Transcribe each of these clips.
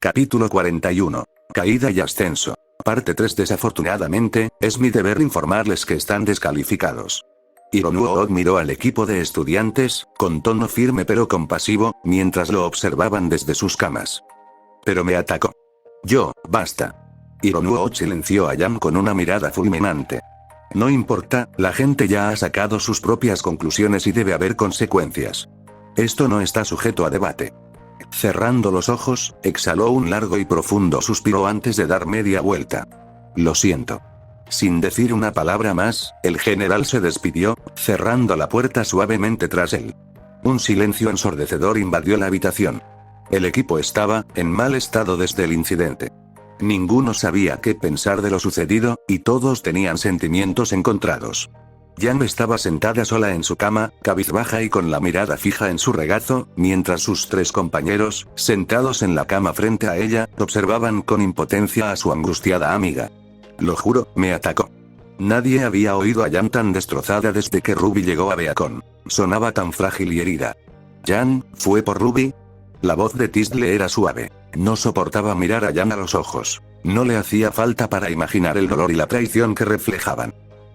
Capítulo 41. Caída y ascenso. Parte 3. Desafortunadamente, es mi deber informarles que están descalificados. Hironobu miró al equipo de estudiantes, con tono firme pero compasivo, mientras lo observaban desde sus camas. Pero me atacó. Basta. Hironobu silenció a Yan con una mirada fulminante. No importa, la gente ya ha sacado sus propias conclusiones y debe haber consecuencias. Esto no está sujeto a debate. Cerrando los ojos, exhaló un largo y profundo suspiro antes de dar media vuelta. Lo siento. Sin decir una palabra más, el general se despidió, cerrando la puerta suavemente tras él. Un silencio ensordecedor invadió la habitación. El equipo estaba en mal estado desde el incidente. Ninguno sabía qué pensar de lo sucedido, y todos tenían sentimientos encontrados. Yan estaba sentada sola en su cama, cabizbaja y con la mirada fija en su regazo, mientras sus tres compañeros, sentados en la cama frente a ella, observaban con impotencia a su angustiada amiga. Lo juro, me atacó. Nadie había oído a Yan tan destrozada desde que Ruby llegó a Beacon. Sonaba tan frágil y herida. ¿Yan, fue por Ruby? La voz de Tisdale era suave. No soportaba mirar a Yan a los ojos. No le hacía falta para imaginar el dolor y la traición que reflejaban.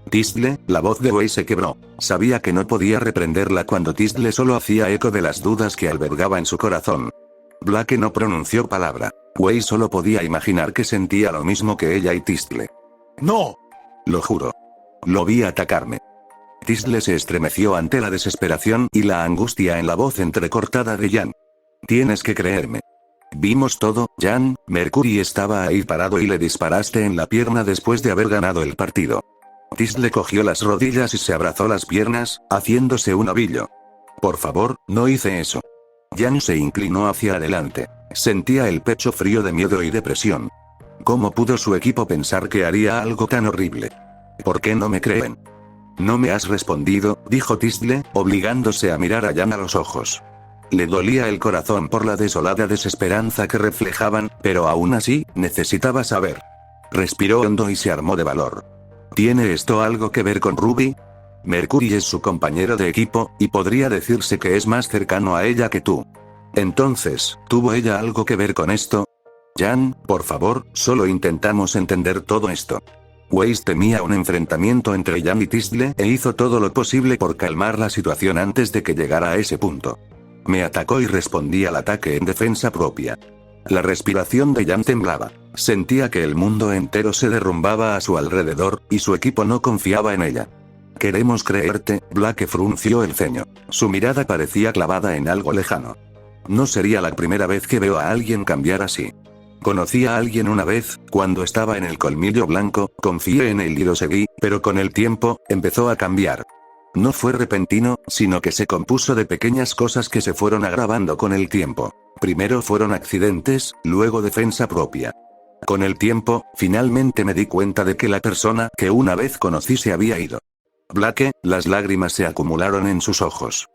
Tisdale, la voz de Wei se quebró. Sabía que no podía reprenderla cuando Tisdale solo hacía eco de las dudas que albergaba en su corazón. Blake no pronunció palabra. Wei solo podía imaginar que sentía lo mismo que ella y Tisdale. ¡No! Lo juro. Lo vi atacarme. Tisdale se estremeció ante la desesperación y la angustia en la voz entrecortada de Yan. Tienes que creerme. Vimos todo, Yan. Mercury estaba ahí parado y le disparaste en la pierna después de haber ganado el partido. Tisdale cogió las rodillas y se abrazó las piernas, haciéndose un ovillo. Por favor, no hice eso. Yan se inclinó hacia adelante. Sentía el pecho frío de miedo y depresión. ¿Cómo pudo su equipo pensar que haría algo tan horrible? ¿Por qué no me creen? No me has respondido, dijo Tisdale, obligándose a mirar a Yan a los ojos. Le dolía el corazón por la desolada desesperanza que reflejaban, pero aún así, necesitaba saber. Respiró hondo y se armó de valor. ¿Tiene esto algo que ver con Ruby? Mercury es su compañero de equipo, y podría decirse que es más cercano a ella que tú. Entonces, ¿tuvo ella algo que ver con esto? Yan, por favor, solo intentamos entender todo esto. Weiss temía un enfrentamiento entre Yan y Tisdale e hizo todo lo posible por calmar la situación antes de que llegara a ese punto. Me atacó y respondí al ataque en defensa propia. La respiración de Yan temblaba. Sentía que el mundo entero se derrumbaba a su alrededor, y su equipo no confiaba en ella. Queremos creerte, Blake frunció el ceño. Su mirada parecía clavada en algo lejano. No sería la primera vez que veo a alguien cambiar así. Conocí a alguien una vez, cuando estaba en el Colmillo Blanco, confié en él y lo seguí, pero con el tiempo, empezó a cambiar. No fue repentino, sino que se compuso de pequeñas cosas que se fueron agravando con el tiempo. Primero fueron accidentes, luego defensa propia. Con el tiempo, finalmente me di cuenta de que la persona que una vez conocí se había ido. Blake, las lágrimas se acumularon en sus ojos.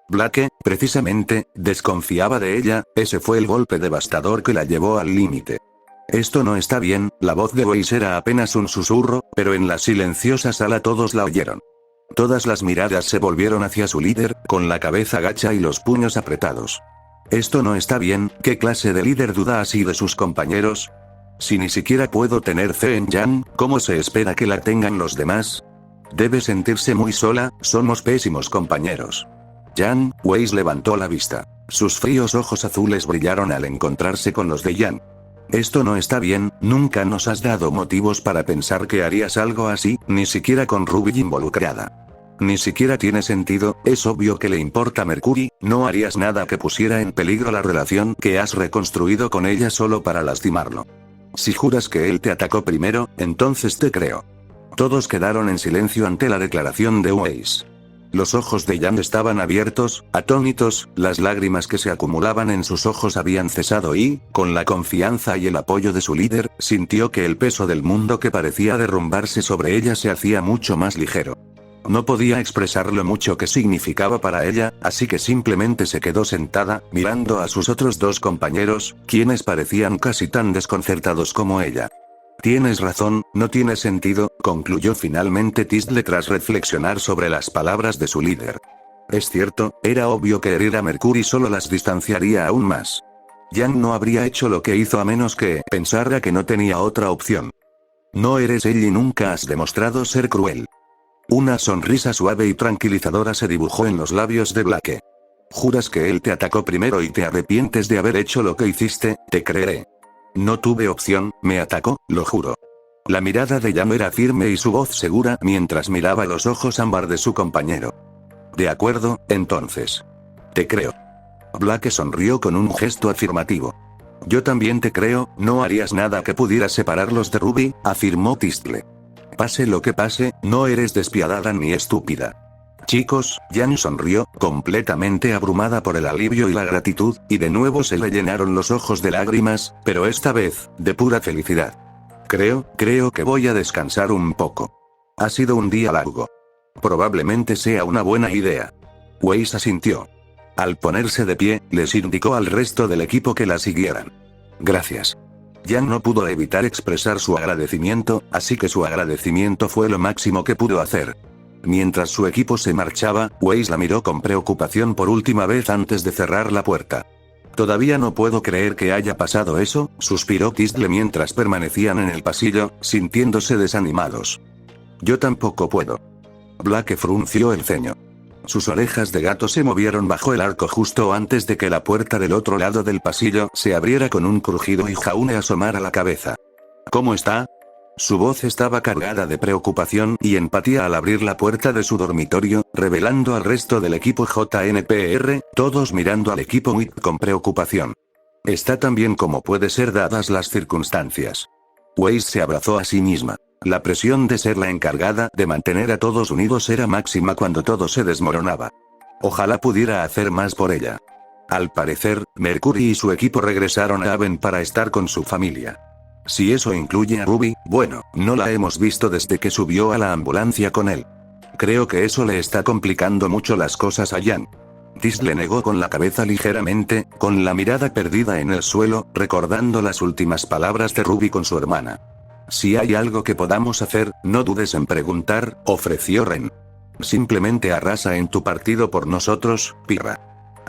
Blake, precisamente, desconfiaba de ella, ese fue el golpe devastador que la llevó al límite. Esto no está bien, la voz de Weiss era apenas un susurro, pero en la silenciosa sala todos la oyeron. Todas las miradas se volvieron hacia su líder, con la cabeza gacha y los puños apretados. Esto no está bien, ¿qué clase de líder duda así de sus compañeros? Si ni siquiera puedo tener fe en Yan, ¿cómo se espera que la tengan los demás? Debe sentirse muy sola, somos pésimos compañeros. Yan, Weiss levantó la vista. Sus fríos ojos azules brillaron al encontrarse con los de Yan. Esto no está bien, nunca nos has dado motivos para pensar que harías algo así, ni siquiera con Ruby involucrada. Ni siquiera tiene sentido, es obvio que le importa Mercury, no harías nada que pusiera en peligro la relación que has reconstruido con ella solo para lastimarlo. Si juras que él te atacó primero, entonces te creo. Todos quedaron en silencio ante la declaración de Weiss. Los ojos de Yan estaban abiertos, atónitos, las lágrimas que se acumulaban en sus ojos habían cesado y, con la confianza y el apoyo de su líder, sintió que el peso del mundo que parecía derrumbarse sobre ella se hacía mucho más ligero. No podía expresar lo mucho que significaba para ella, así que simplemente se quedó sentada, mirando a sus otros dos compañeros, quienes parecían casi tan desconcertados como ella. Tienes razón, no tiene sentido, concluyó finalmente Tisdale tras reflexionar sobre las palabras de su líder. Es cierto, era obvio que herir a Mercury solo las distanciaría aún más. Yang no habría hecho lo que hizo a menos que pensara que no tenía otra opción. No eres él y nunca has demostrado ser cruel. Una sonrisa suave y tranquilizadora se dibujó en los labios de Blake. ¿Juras que él te atacó primero y te arrepientes de haber hecho lo que hiciste? Te creeré. No tuve opción, me atacó, lo juro. La mirada de Yang era firme y su voz segura mientras miraba los ojos ámbar de su compañero. De acuerdo, entonces. Te creo. Blake sonrió con un gesto afirmativo. Yo también te creo, no harías nada que pudiera separarlos de Ruby, afirmó Tistle. Pase lo que pase, no eres despiadada ni estúpida. Chicos, Yang sonrió, completamente abrumada por el alivio y la gratitud, y de nuevo se le llenaron los ojos de lágrimas, pero esta vez, de pura felicidad. Creo que voy a descansar un poco. Ha sido un día largo. Probablemente sea una buena idea. Weiss asintió. Al ponerse de pie, les indicó al resto del equipo que la siguieran. Gracias. Yang no pudo evitar expresar su agradecimiento, así que su agradecimiento fue lo máximo que pudo hacer. Mientras su equipo se marchaba, Weiss la miró con preocupación por última vez antes de cerrar la puerta. Todavía no puedo creer que haya pasado eso, suspiró Tistle mientras permanecían en el pasillo, sintiéndose desanimados. Yo tampoco puedo. Blake frunció el ceño. Sus orejas de gato se movieron bajo el arco justo antes de que la puerta del otro lado del pasillo se abriera con un crujido y Jaune asomara la cabeza. ¿Cómo está? Su voz estaba cargada de preocupación y empatía al abrir la puerta de su dormitorio, revelando al resto del equipo JNPR, todos mirando al equipo WIT con preocupación. Está tan bien como puede ser dadas las circunstancias. Weiss se abrazó a sí misma. La presión de ser la encargada de mantener a todos unidos era máxima cuando todo se desmoronaba. Ojalá pudiera hacer más por ella. Al parecer, Mercury y su equipo regresaron a Haven para estar con su familia. Si eso incluye a Ruby, bueno, no la hemos visto desde que subió a la ambulancia con él. Creo que eso le está complicando mucho las cosas a Yang. Tistle negó con la cabeza ligeramente, con la mirada perdida en el suelo, recordando las últimas palabras de Ruby con su hermana. Si hay algo que podamos hacer, no dudes en preguntar, ofreció Ren. Simplemente arrasa en tu partido por nosotros, pirra.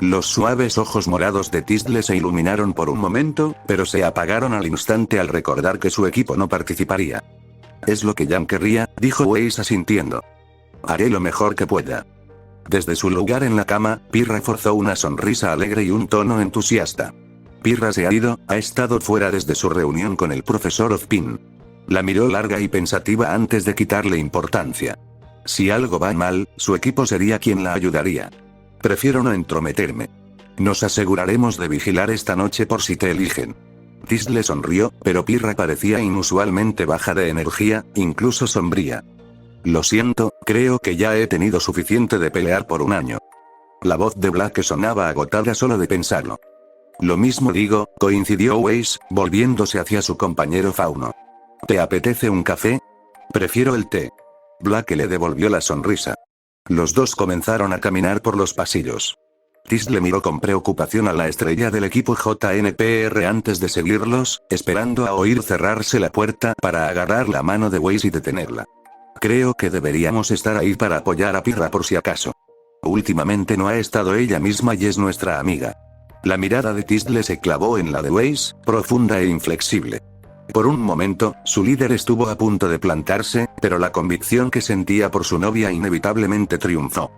Los suaves ojos morados de Tistle se iluminaron por un momento, pero se apagaron al instante al recordar que su equipo no participaría. Es lo que Yang querría, dijo Weiss asintiendo. Haré lo mejor que pueda. Desde su lugar en la cama, Pirra forzó una sonrisa alegre y un tono entusiasta. Pirra se ha ido, ha estado fuera desde su reunión con el profesor Ozpin. La miró larga y pensativa antes de quitarle importancia. Si algo va mal, su equipo sería quien la ayudaría. Prefiero no entrometerme. Nos aseguraremos de vigilar esta noche por si te eligen. Tistle sonrió, pero Pirra parecía inusualmente baja de energía, incluso sombría. Lo siento, creo que ya he tenido suficiente de pelear por un año. La voz de Blake sonaba agotada solo de pensarlo. Lo mismo digo, coincidió Weiss, volviéndose hacia su compañero Fauno. ¿Te apetece un café? Prefiero el té. Blake le devolvió la sonrisa. Los dos comenzaron a caminar por los pasillos. Tistle miró con preocupación a la estrella del equipo JNPR antes de seguirlos, esperando a oír cerrarse la puerta para agarrar la mano de Weiss y detenerla. Creo que deberíamos estar ahí para apoyar a Pirra por si acaso. Últimamente no ha estado ella misma y es nuestra amiga. La mirada de Tistle se clavó en la de Weiss, profunda e inflexible. Por un momento, su líder estuvo a punto de plantarse, pero la convicción que sentía por su novia inevitablemente triunfó.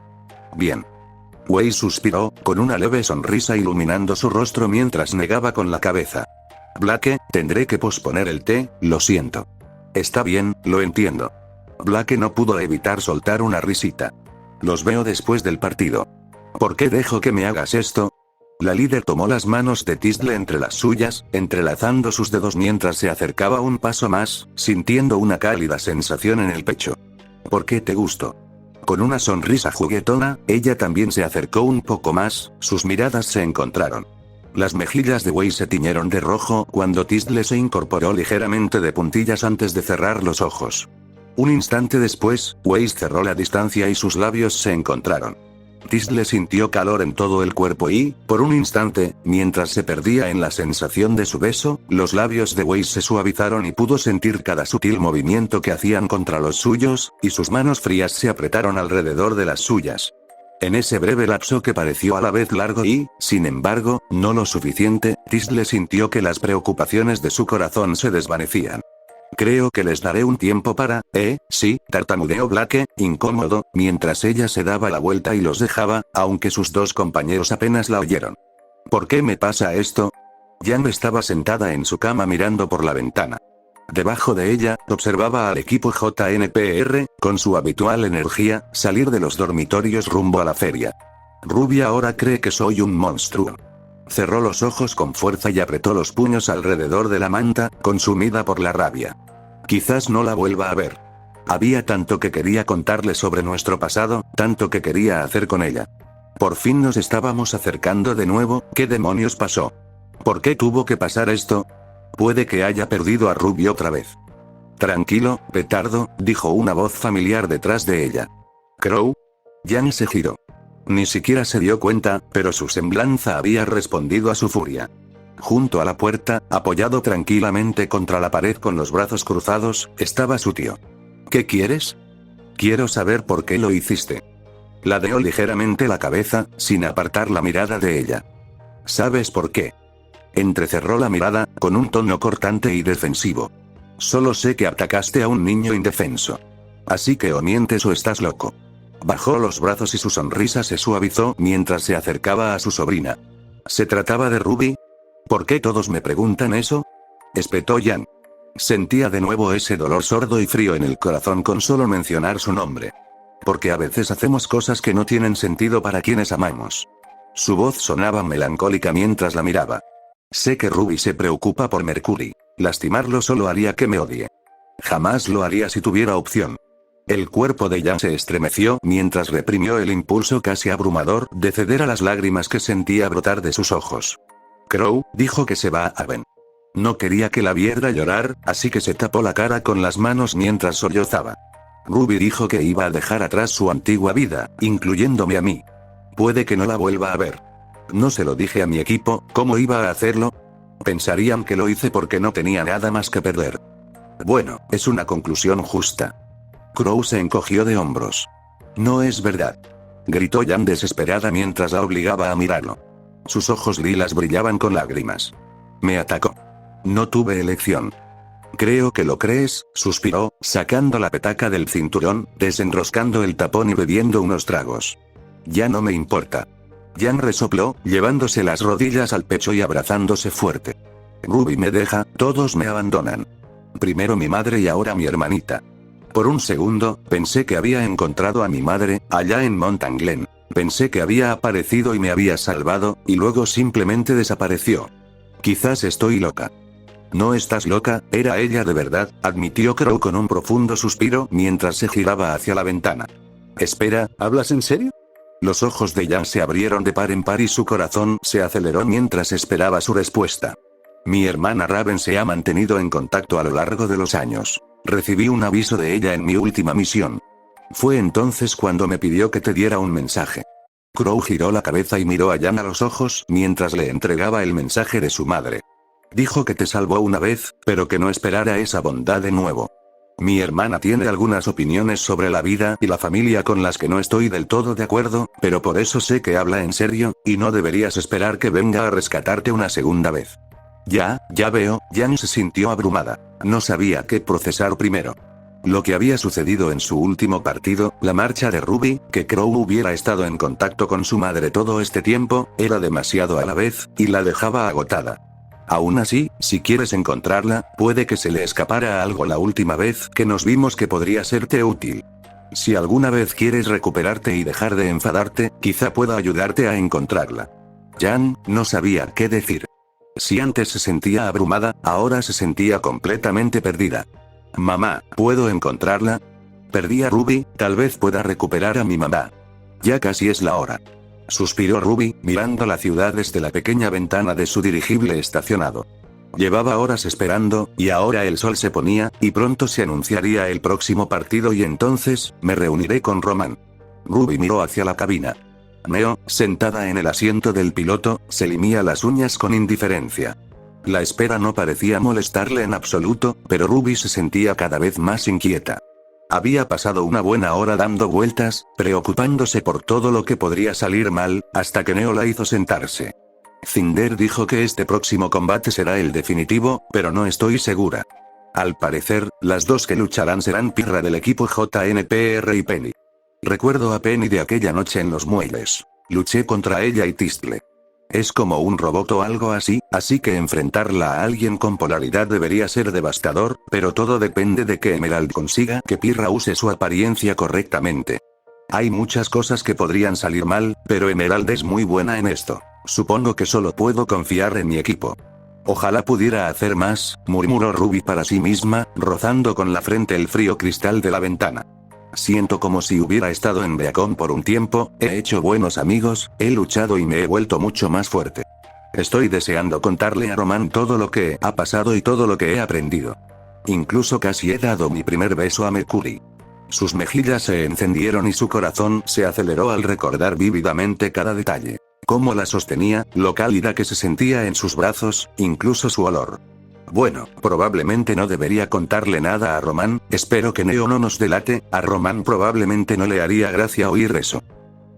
Bien. Weiss suspiró, con una leve sonrisa iluminando su rostro mientras negaba con la cabeza. Blake, tendré que posponer el té, lo siento. Está bien, lo entiendo. Blake no pudo evitar soltar una risita. Los veo después del partido. ¿Por qué dejo que me hagas esto? La líder tomó las manos de Tistle entre las suyas, entrelazando sus dedos mientras se acercaba un paso más, sintiendo una cálida sensación en el pecho. ¿Por qué te gusto? Con una sonrisa juguetona, ella también se acercó un poco más, sus miradas se encontraron. Las mejillas de Weiss se tiñeron de rojo cuando Tistle se incorporó ligeramente de puntillas antes de cerrar los ojos. Un instante después, Weiss cerró la distancia y sus labios se encontraron. Tistle sintió calor en todo el cuerpo y, por un instante, mientras se perdía en la sensación de su beso, los labios de Weiss se suavizaron y pudo sentir cada sutil movimiento que hacían contra los suyos, y sus manos frías se apretaron alrededor de las suyas. En ese breve lapso que pareció a la vez largo y, sin embargo, no lo suficiente, Tisle sintió que las preocupaciones de su corazón se desvanecían. Creo que les daré un tiempo para, sí, tartamudeó Blake, incómodo, mientras ella se daba la vuelta y los dejaba, aunque sus dos compañeros apenas la oyeron. ¿Por qué me pasa esto? Jan estaba sentada en su cama mirando por la ventana. Debajo de ella, observaba al equipo JNPR, con su habitual energía, salir de los dormitorios rumbo a la feria. Ruby ahora cree que soy un monstruo. Cerró los ojos con fuerza y apretó los puños alrededor de la manta, consumida por la rabia. Quizás no la vuelva a ver. Había tanto que quería contarle sobre nuestro pasado, tanto que quería hacer con ella. Por fin nos estábamos acercando de nuevo. ¿Qué demonios pasó? ¿Por qué tuvo que pasar esto? Puede que haya perdido a Ruby otra vez. Tranquilo, petardo, dijo una voz familiar detrás de ella. ¿Crow? Jan se giró. Ni siquiera se dio cuenta, pero su semblanza había respondido a su furia. Junto a la puerta, apoyado tranquilamente contra la pared con los brazos cruzados, estaba su tío. ¿Qué quieres? Quiero saber por qué lo hiciste. Ladeó ligeramente la cabeza, sin apartar la mirada de ella. ¿Sabes por qué? Entrecerró la mirada, con un tono cortante y defensivo. Solo sé que atacaste a un niño indefenso. Así que o mientes o estás loco. Bajó los brazos y su sonrisa se suavizó mientras se acercaba a su sobrina. ¿Se trataba de Ruby? ¿Por qué todos me preguntan eso? Espetó Jan. Sentía de nuevo ese dolor sordo y frío en el corazón con solo mencionar su nombre. Porque a veces hacemos cosas que no tienen sentido para quienes amamos. Su voz sonaba melancólica mientras la miraba. Sé que Ruby se preocupa por Mercury. Lastimarlo solo haría que me odie. Jamás lo haría si tuviera opción. El cuerpo de Jan se estremeció mientras reprimió el impulso casi abrumador de ceder a las lágrimas que sentía brotar de sus ojos. Crow dijo que se va a Ben. No quería que la viera llorar, así que se tapó la cara con las manos mientras sollozaba. Ruby dijo que iba a dejar atrás su antigua vida, incluyéndome a mí. Puede que no la vuelva a ver. No se lo dije a mi equipo. ¿Cómo iba a hacerlo? Pensarían que lo hice porque no tenía nada más que perder. Bueno, es una conclusión justa. Crow se encogió de hombros. No es verdad. Gritó Jan desesperada mientras la obligaba a mirarlo. Sus ojos lilas brillaban con lágrimas. Me atacó. No tuve elección. Creo que lo crees, suspiró, sacando la petaca del cinturón, desenroscando el tapón y bebiendo unos tragos. Ya no me importa. Jan resopló, llevándose las rodillas al pecho y abrazándose fuerte. Ruby me deja, todos me abandonan. Primero mi madre y ahora mi hermanita. Por un segundo, pensé que había encontrado a mi madre, allá en Mountain Glen. Pensé que había aparecido y me había salvado, y luego simplemente desapareció. Quizás estoy loca. No estás loca, era ella de verdad, admitió Crow con un profundo suspiro mientras se giraba hacia la ventana. Espera, ¿hablas en serio? Los ojos de Jan se abrieron de par en par y su corazón se aceleró mientras esperaba su respuesta. Mi hermana Raven se ha mantenido en contacto a lo largo de los años. Recibí un aviso de ella en mi última misión. Fue entonces cuando me pidió que te diera un mensaje. Crow giró la cabeza y miró a Jan a los ojos mientras le entregaba el mensaje de su madre. Dijo que te salvó una vez, pero que no esperara esa bondad de nuevo. Mi hermana tiene algunas opiniones sobre la vida y la familia con las que no estoy del todo de acuerdo, pero por eso sé que habla en serio, y no deberías esperar que venga a rescatarte una segunda vez. Ya veo. Jan se sintió abrumada. No sabía qué procesar primero. Lo que había sucedido en su último partido, la marcha de Ruby, que Crow hubiera estado en contacto con su madre todo este tiempo, era demasiado a la vez, y la dejaba agotada. Aún así, si quieres encontrarla, puede que se le escapara algo la última vez que nos vimos que podría serte útil. Si alguna vez quieres recuperarte y dejar de enfadarte, quizá pueda ayudarte a encontrarla. Jan no sabía qué decir. Si antes se sentía abrumada, ahora se sentía completamente perdida. Mamá, ¿puedo encontrarla? Perdí a Ruby, tal vez pueda recuperar a mi mamá. Ya casi es la hora. Suspiró Ruby, mirando la ciudad desde la pequeña ventana de su dirigible estacionado. Llevaba horas esperando, y ahora el sol se ponía, y pronto se anunciaría el próximo partido y entonces, me reuniré con Roman. Ruby miró hacia la cabina. Neo, sentada en el asiento del piloto, se limía las uñas con indiferencia. La espera no parecía molestarle en absoluto, pero Ruby se sentía cada vez más inquieta. Había pasado una buena hora dando vueltas, preocupándose por todo lo que podría salir mal, hasta que Neo la hizo sentarse. Cinder dijo que este próximo combate será el definitivo, pero no estoy segura. Al parecer, las dos que lucharán serán Pirra del equipo JNPR y Penny. Recuerdo a Penny de aquella noche en los muelles. Luché contra ella y Tistle. Es como un robot o algo así que enfrentarla a alguien con polaridad debería ser devastador, pero todo depende de que Emerald consiga que Pirra use su apariencia correctamente. Hay muchas cosas que podrían salir mal, pero Emerald es muy buena en esto. Supongo que solo puedo confiar en mi equipo. Ojalá pudiera hacer más, murmuró Ruby para sí misma, rozando con la frente el frío cristal de la ventana. Siento como si hubiera estado en Beacon por un tiempo, he hecho buenos amigos, he luchado y me he vuelto mucho más fuerte. Estoy deseando contarle a Roman todo lo que ha pasado y todo lo que he aprendido. Incluso casi he dado mi primer beso a Mercury. Sus mejillas se encendieron y su corazón se aceleró al recordar vívidamente cada detalle. Cómo la sostenía, lo cálida que se sentía en sus brazos, incluso su olor. Bueno, probablemente no debería contarle nada a Roman, espero que Neo no nos delate, a Roman probablemente no le haría gracia oír eso.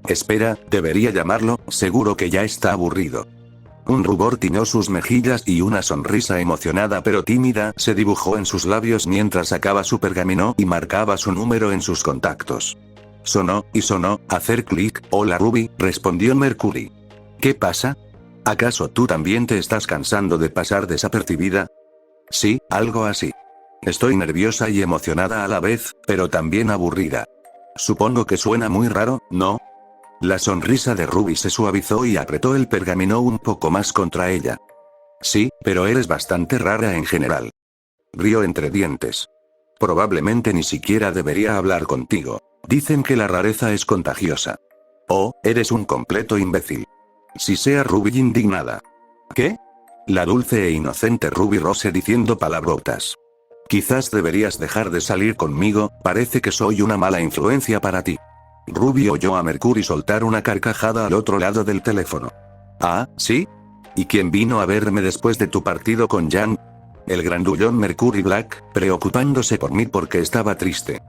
Espera, debería llamarlo, seguro que ya está aburrido. Un rubor tiñó sus mejillas y una sonrisa emocionada pero tímida se dibujó en sus labios mientras sacaba su pergamino y marcaba su número en sus contactos. Sonó, y sonó, hacer clic, hola Ruby, respondió Mercury. ¿Qué pasa? ¿Acaso tú también te estás cansando de pasar desapercibida? Sí, algo así. Estoy nerviosa y emocionada a la vez, pero también aburrida. Supongo que suena muy raro, ¿no? La sonrisa de Ruby se suavizó y apretó el pergamino un poco más contra ella. Sí, pero eres bastante rara en general. Rió entre dientes. Probablemente ni siquiera debería hablar contigo. Dicen que la rareza es contagiosa. Oh, eres un completo imbécil. Si sea Ruby indignada. ¿Qué? La dulce e inocente Ruby Rose diciendo palabrotas. Quizás deberías dejar de salir conmigo, parece que soy una mala influencia para ti. Ruby oyó a Mercury soltar una carcajada al otro lado del teléfono. Ah, ¿sí? ¿Y quién vino a verme después de tu partido con Jan? El grandullón Mercury Black, preocupándose por mí porque estaba triste.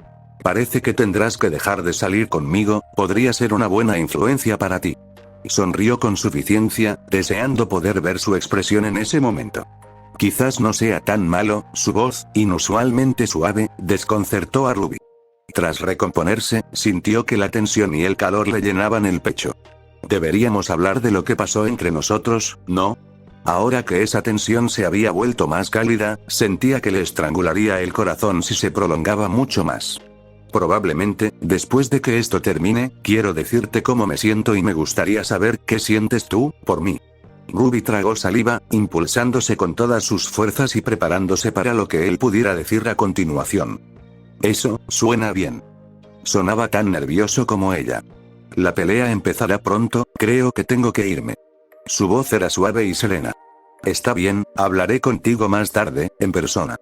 Parece que tendrás que dejar de salir conmigo, podría ser una buena influencia para ti. Sonrió con suficiencia, deseando poder ver su expresión en ese momento. Quizás no sea tan malo, su voz, inusualmente suave, desconcertó a Ruby. Tras recomponerse, sintió que la tensión y el calor le llenaban el pecho. Deberíamos hablar de lo que pasó entre nosotros, ¿no? Ahora que esa tensión se había vuelto más cálida, sentía que le estrangularía el corazón si se prolongaba mucho más. Probablemente, después de que esto termine, quiero decirte cómo me siento y me gustaría saber qué sientes tú, por mí. Ruby tragó saliva, impulsándose con todas sus fuerzas y preparándose para lo que él pudiera decir a continuación. Eso, suena bien. Sonaba tan nervioso como ella. La pelea empezará pronto, creo que tengo que irme. Su voz era suave y serena. Está bien, hablaré contigo más tarde, en persona.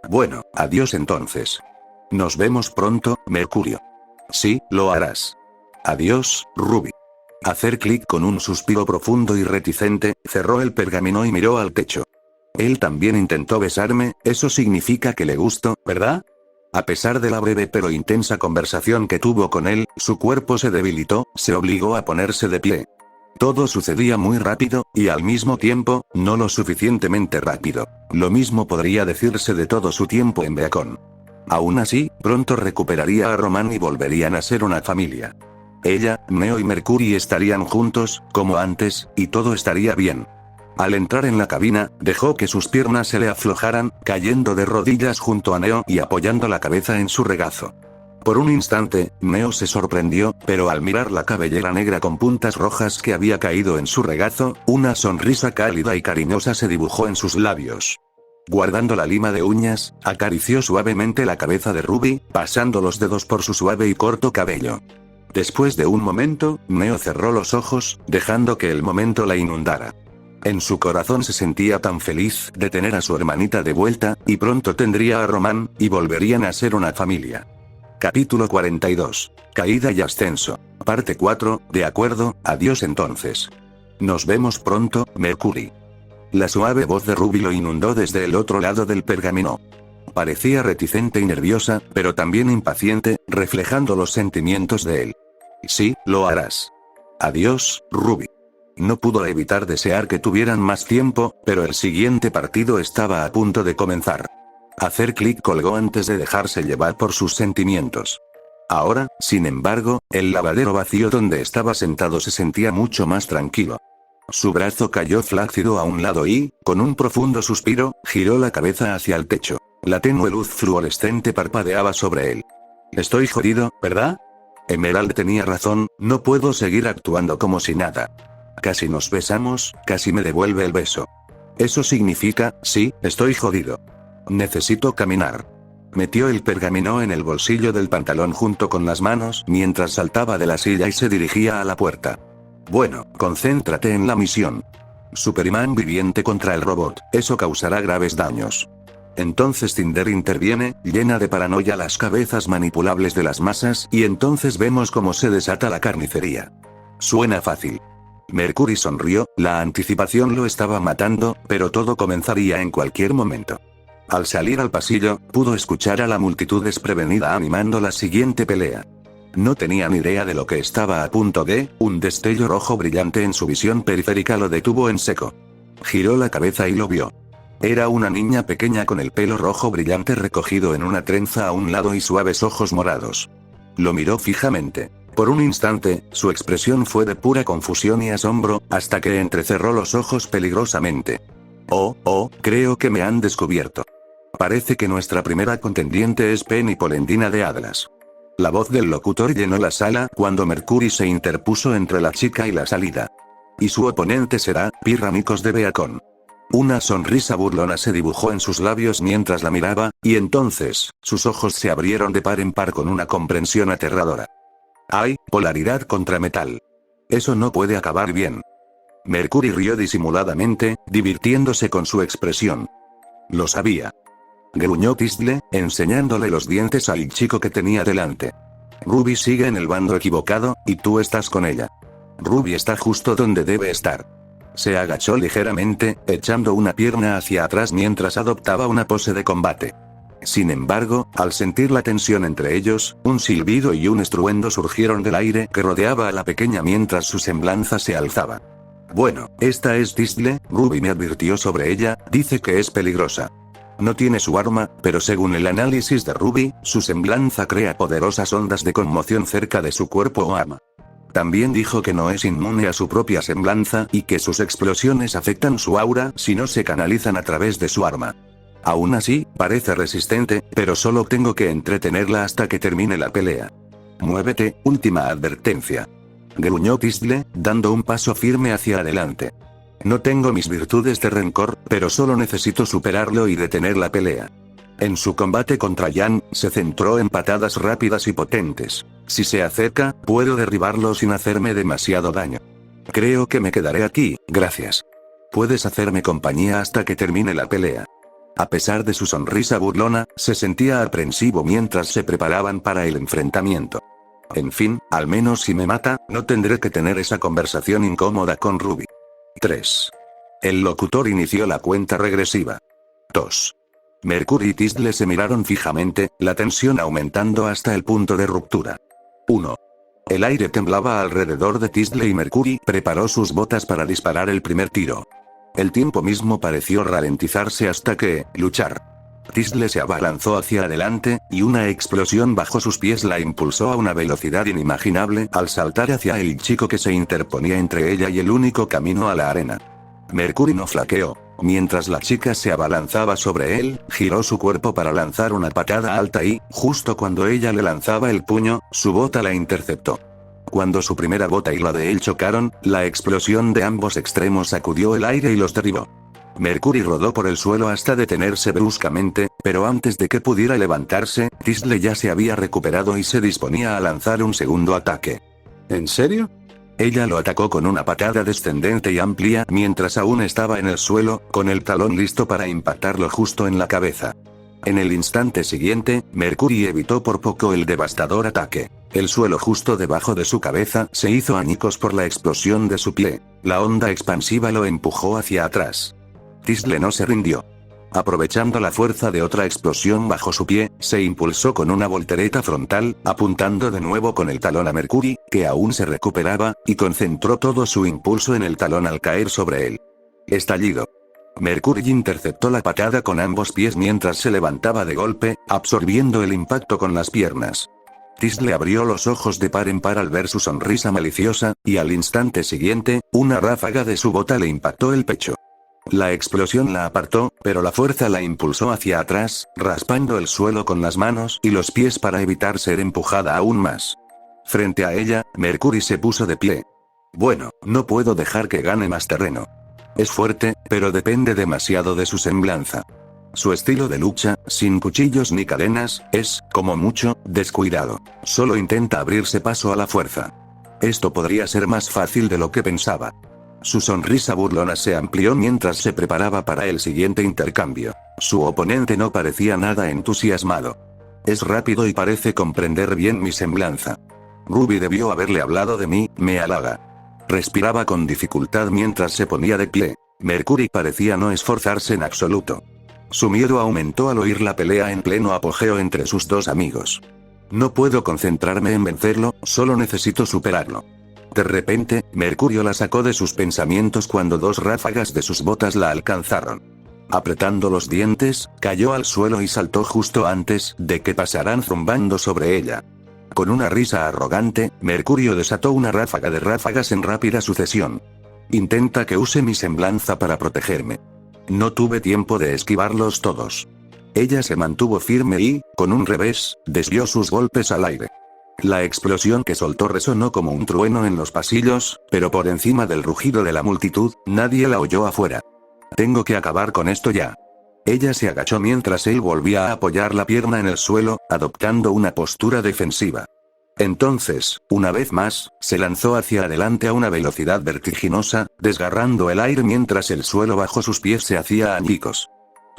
Bueno, adiós entonces. Nos vemos pronto, Mercurio. Sí, lo harás. Adiós, Ruby. Hacer clic con un suspiro profundo y reticente, cerró el pergamino y miró al techo. Él también intentó besarme, eso significa que le gusto, ¿verdad? A pesar de la breve pero intensa conversación que tuvo con él, su cuerpo se debilitó, se obligó a ponerse de pie. Todo sucedía muy rápido, y al mismo tiempo, no lo suficientemente rápido. Lo mismo podría decirse de todo su tiempo en Beacon. Aún así, pronto recuperaría a Roman y volverían a ser una familia. Ella, Neo y Mercury estarían juntos, como antes, y todo estaría bien. Al entrar en la cabina, dejó que sus piernas se le aflojaran, cayendo de rodillas junto a Neo y apoyando la cabeza en su regazo. Por un instante, Neo se sorprendió, pero al mirar la cabellera negra con puntas rojas que había caído en su regazo, una sonrisa cálida y cariñosa se dibujó en sus labios. Guardando la lima de uñas, acarició suavemente la cabeza de Ruby, pasando los dedos por su suave y corto cabello. Después de un momento, Neo cerró los ojos, dejando que el momento la inundara. En su corazón se sentía tan feliz de tener a su hermanita de vuelta, y pronto tendría a Roman, y volverían a ser una familia. Capítulo 42. Caída y ascenso. Parte 4, de acuerdo, adiós entonces. Nos vemos pronto, Mercury. La suave voz de Ruby lo inundó desde el otro lado del pergamino. parecía reticente y nerviosa, pero también impaciente, reflejando los sentimientos de él. Sí, lo harás. Adiós, Ruby. No pudo evitar desear que tuvieran más tiempo, pero el siguiente partido estaba a punto de comenzar. Hacer clic colgó antes de dejarse llevar por sus sentimientos. Ahora, sin embargo, el lavadero vacío donde estaba sentado se sentía mucho más tranquilo. Su brazo cayó flácido a un lado y, con un profundo suspiro, giró la cabeza hacia el techo. La tenue luz fluorescente parpadeaba sobre él. Estoy jodido, ¿verdad? Emerald tenía razón, no puedo seguir actuando como si nada. Casi nos besamos, casi me devuelve el beso. Eso significa, sí, estoy jodido. Necesito caminar. Metió el pergamino en el bolsillo del pantalón junto con las manos mientras saltaba de la silla y se dirigía a la puerta. Bueno, concéntrate en la misión. Superimán viviente contra el robot, eso causará graves daños. Entonces Tinder interviene, llena de paranoia las cabezas manipulables de las masas y entonces vemos cómo se desata la carnicería. Suena fácil. Mercury sonrió, la anticipación lo estaba matando, pero todo comenzaría en cualquier momento. Al salir al pasillo, pudo escuchar a la multitud desprevenida animando la siguiente pelea. No tenía ni idea de lo que estaba a punto de, un destello rojo brillante en su visión periférica lo detuvo en seco. Giró la cabeza y lo vio. Era una niña pequeña con el pelo rojo brillante recogido en una trenza a un lado y suaves ojos morados. Lo miró fijamente. Por un instante, su expresión fue de pura confusión y asombro, hasta que entrecerró los ojos peligrosamente. Oh, creo que me han descubierto. Parece que nuestra primera contendiente es Penny Polendina de Atlas. La voz del locutor llenó la sala cuando Mercury se interpuso entre la chica y la salida. Y su oponente será, Pirramicos de Beacon. Una sonrisa burlona se dibujó en sus labios mientras la miraba, y entonces, sus ojos se abrieron de par en par con una comprensión aterradora. ¡Ay, polaridad contra metal! Eso no puede acabar bien. Mercury rió disimuladamente, divirtiéndose con su expresión. Lo sabía. Gruñó Tisdale, enseñándole los dientes al chico que tenía delante. Ruby sigue en el bando equivocado, y tú estás con ella. Ruby está justo donde debe estar. Se agachó ligeramente, echando una pierna hacia atrás mientras adoptaba una pose de combate. Sin embargo, al sentir la tensión entre ellos, un silbido y un estruendo surgieron del aire que rodeaba a la pequeña mientras su semblanza se alzaba. Bueno, esta es Tisdale, Ruby me advirtió sobre ella, dice que es peligrosa. No tiene su arma, pero según el análisis de Ruby, su semblanza crea poderosas ondas de conmoción cerca de su cuerpo o arma. También dijo que no es inmune a su propia semblanza y que sus explosiones afectan su aura si no se canalizan a través de su arma. Aún así, parece resistente, pero solo tengo que entretenerla hasta que termine la pelea. Muévete, última advertencia. Gruñó Tisdale, dando un paso firme hacia adelante. No tengo mis virtudes de rencor, pero solo necesito superarlo y detener la pelea. En su combate contra Jan, se centró en patadas rápidas y potentes. Si se acerca, puedo derribarlo sin hacerme demasiado daño. Creo que me quedaré aquí, gracias. Puedes hacerme compañía hasta que termine la pelea. A pesar de su sonrisa burlona, se sentía aprensivo mientras se preparaban para el enfrentamiento. En fin, al menos si me mata, no tendré que tener esa conversación incómoda con Ruby. 3. El locutor inició la cuenta regresiva. 2. Mercury y Tisdale se miraron fijamente, la tensión aumentando hasta el punto de ruptura. 1. El aire temblaba alrededor de Tisdale y Mercury preparó sus botas para disparar el primer tiro. El tiempo mismo pareció ralentizarse hasta que, luchar. Tisdale se abalanzó hacia adelante, y una explosión bajo sus pies la impulsó a una velocidad inimaginable al saltar hacia el chico que se interponía entre ella y el único camino a la arena. Mercury no flaqueó. Mientras la chica se abalanzaba sobre él, giró su cuerpo para lanzar una patada alta y, justo cuando ella le lanzaba el puño, su bota la interceptó. Cuando su primera bota y la de él chocaron, la explosión de ambos extremos sacudió el aire y los derribó. Mercury rodó por el suelo hasta detenerse bruscamente, pero antes de que pudiera levantarse, Tisdale ya se había recuperado y se disponía a lanzar un segundo ataque. ¿En serio? Ella lo atacó con una patada descendente y amplia mientras aún estaba en el suelo, con el talón listo para impactarlo justo en la cabeza. En el instante siguiente, Mercury evitó por poco el devastador ataque. El suelo justo debajo de su cabeza se hizo añicos por la explosión de su pie. La onda expansiva lo empujó hacia atrás. Tisdale no se rindió. Aprovechando la fuerza de otra explosión bajo su pie, se impulsó con una voltereta frontal, apuntando de nuevo con el talón a Mercury, que aún se recuperaba, y concentró todo su impulso en el talón al caer sobre él. Estallido. Mercury interceptó la patada con ambos pies mientras se levantaba de golpe, absorbiendo el impacto con las piernas. Tistle abrió los ojos de par en par al ver su sonrisa maliciosa, y al instante siguiente, una ráfaga de su bota le impactó el pecho. La explosión la apartó, pero la fuerza la impulsó hacia atrás, raspando el suelo con las manos y los pies para evitar ser empujada aún más. Frente a ella, Mercury se puso de pie. Bueno, no puedo dejar que gane más terreno. Es fuerte, pero depende demasiado de su semblanza. Su estilo de lucha, sin cuchillos ni cadenas, es, como mucho, descuidado. Solo intenta abrirse paso a la fuerza. Esto podría ser más fácil de lo que pensaba. Su sonrisa burlona se amplió mientras se preparaba para el siguiente intercambio. Su oponente no parecía nada entusiasmado. Es rápido y parece comprender bien mi semblanza. Ruby debió haberle hablado de mí, me halaga. Respiraba con dificultad mientras se ponía de pie. Mercury parecía no esforzarse en absoluto. Su miedo aumentó al oír la pelea en pleno apogeo entre sus dos amigos. No puedo concentrarme en vencerlo, solo necesito superarlo. De repente, Mercurio la sacó de sus pensamientos cuando dos ráfagas de sus botas la alcanzaron. Apretando los dientes, cayó al suelo y saltó justo antes de que pasaran zumbando sobre ella. Con una risa arrogante, Mercurio desató una ráfaga de ráfagas en rápida sucesión. Intenta que use mi semblanza para protegerme. No tuve tiempo de esquivarlos todos. Ella se mantuvo firme y, con un revés, desvió sus golpes al aire. La explosión que soltó resonó como un trueno en los pasillos, pero por encima del rugido de la multitud, nadie la oyó afuera. Tengo que acabar con esto ya. Ella se agachó mientras él volvía a apoyar la pierna en el suelo, adoptando una postura defensiva. Entonces, una vez más, se lanzó hacia adelante a una velocidad vertiginosa, desgarrando el aire mientras el suelo bajo sus pies se hacía añicos.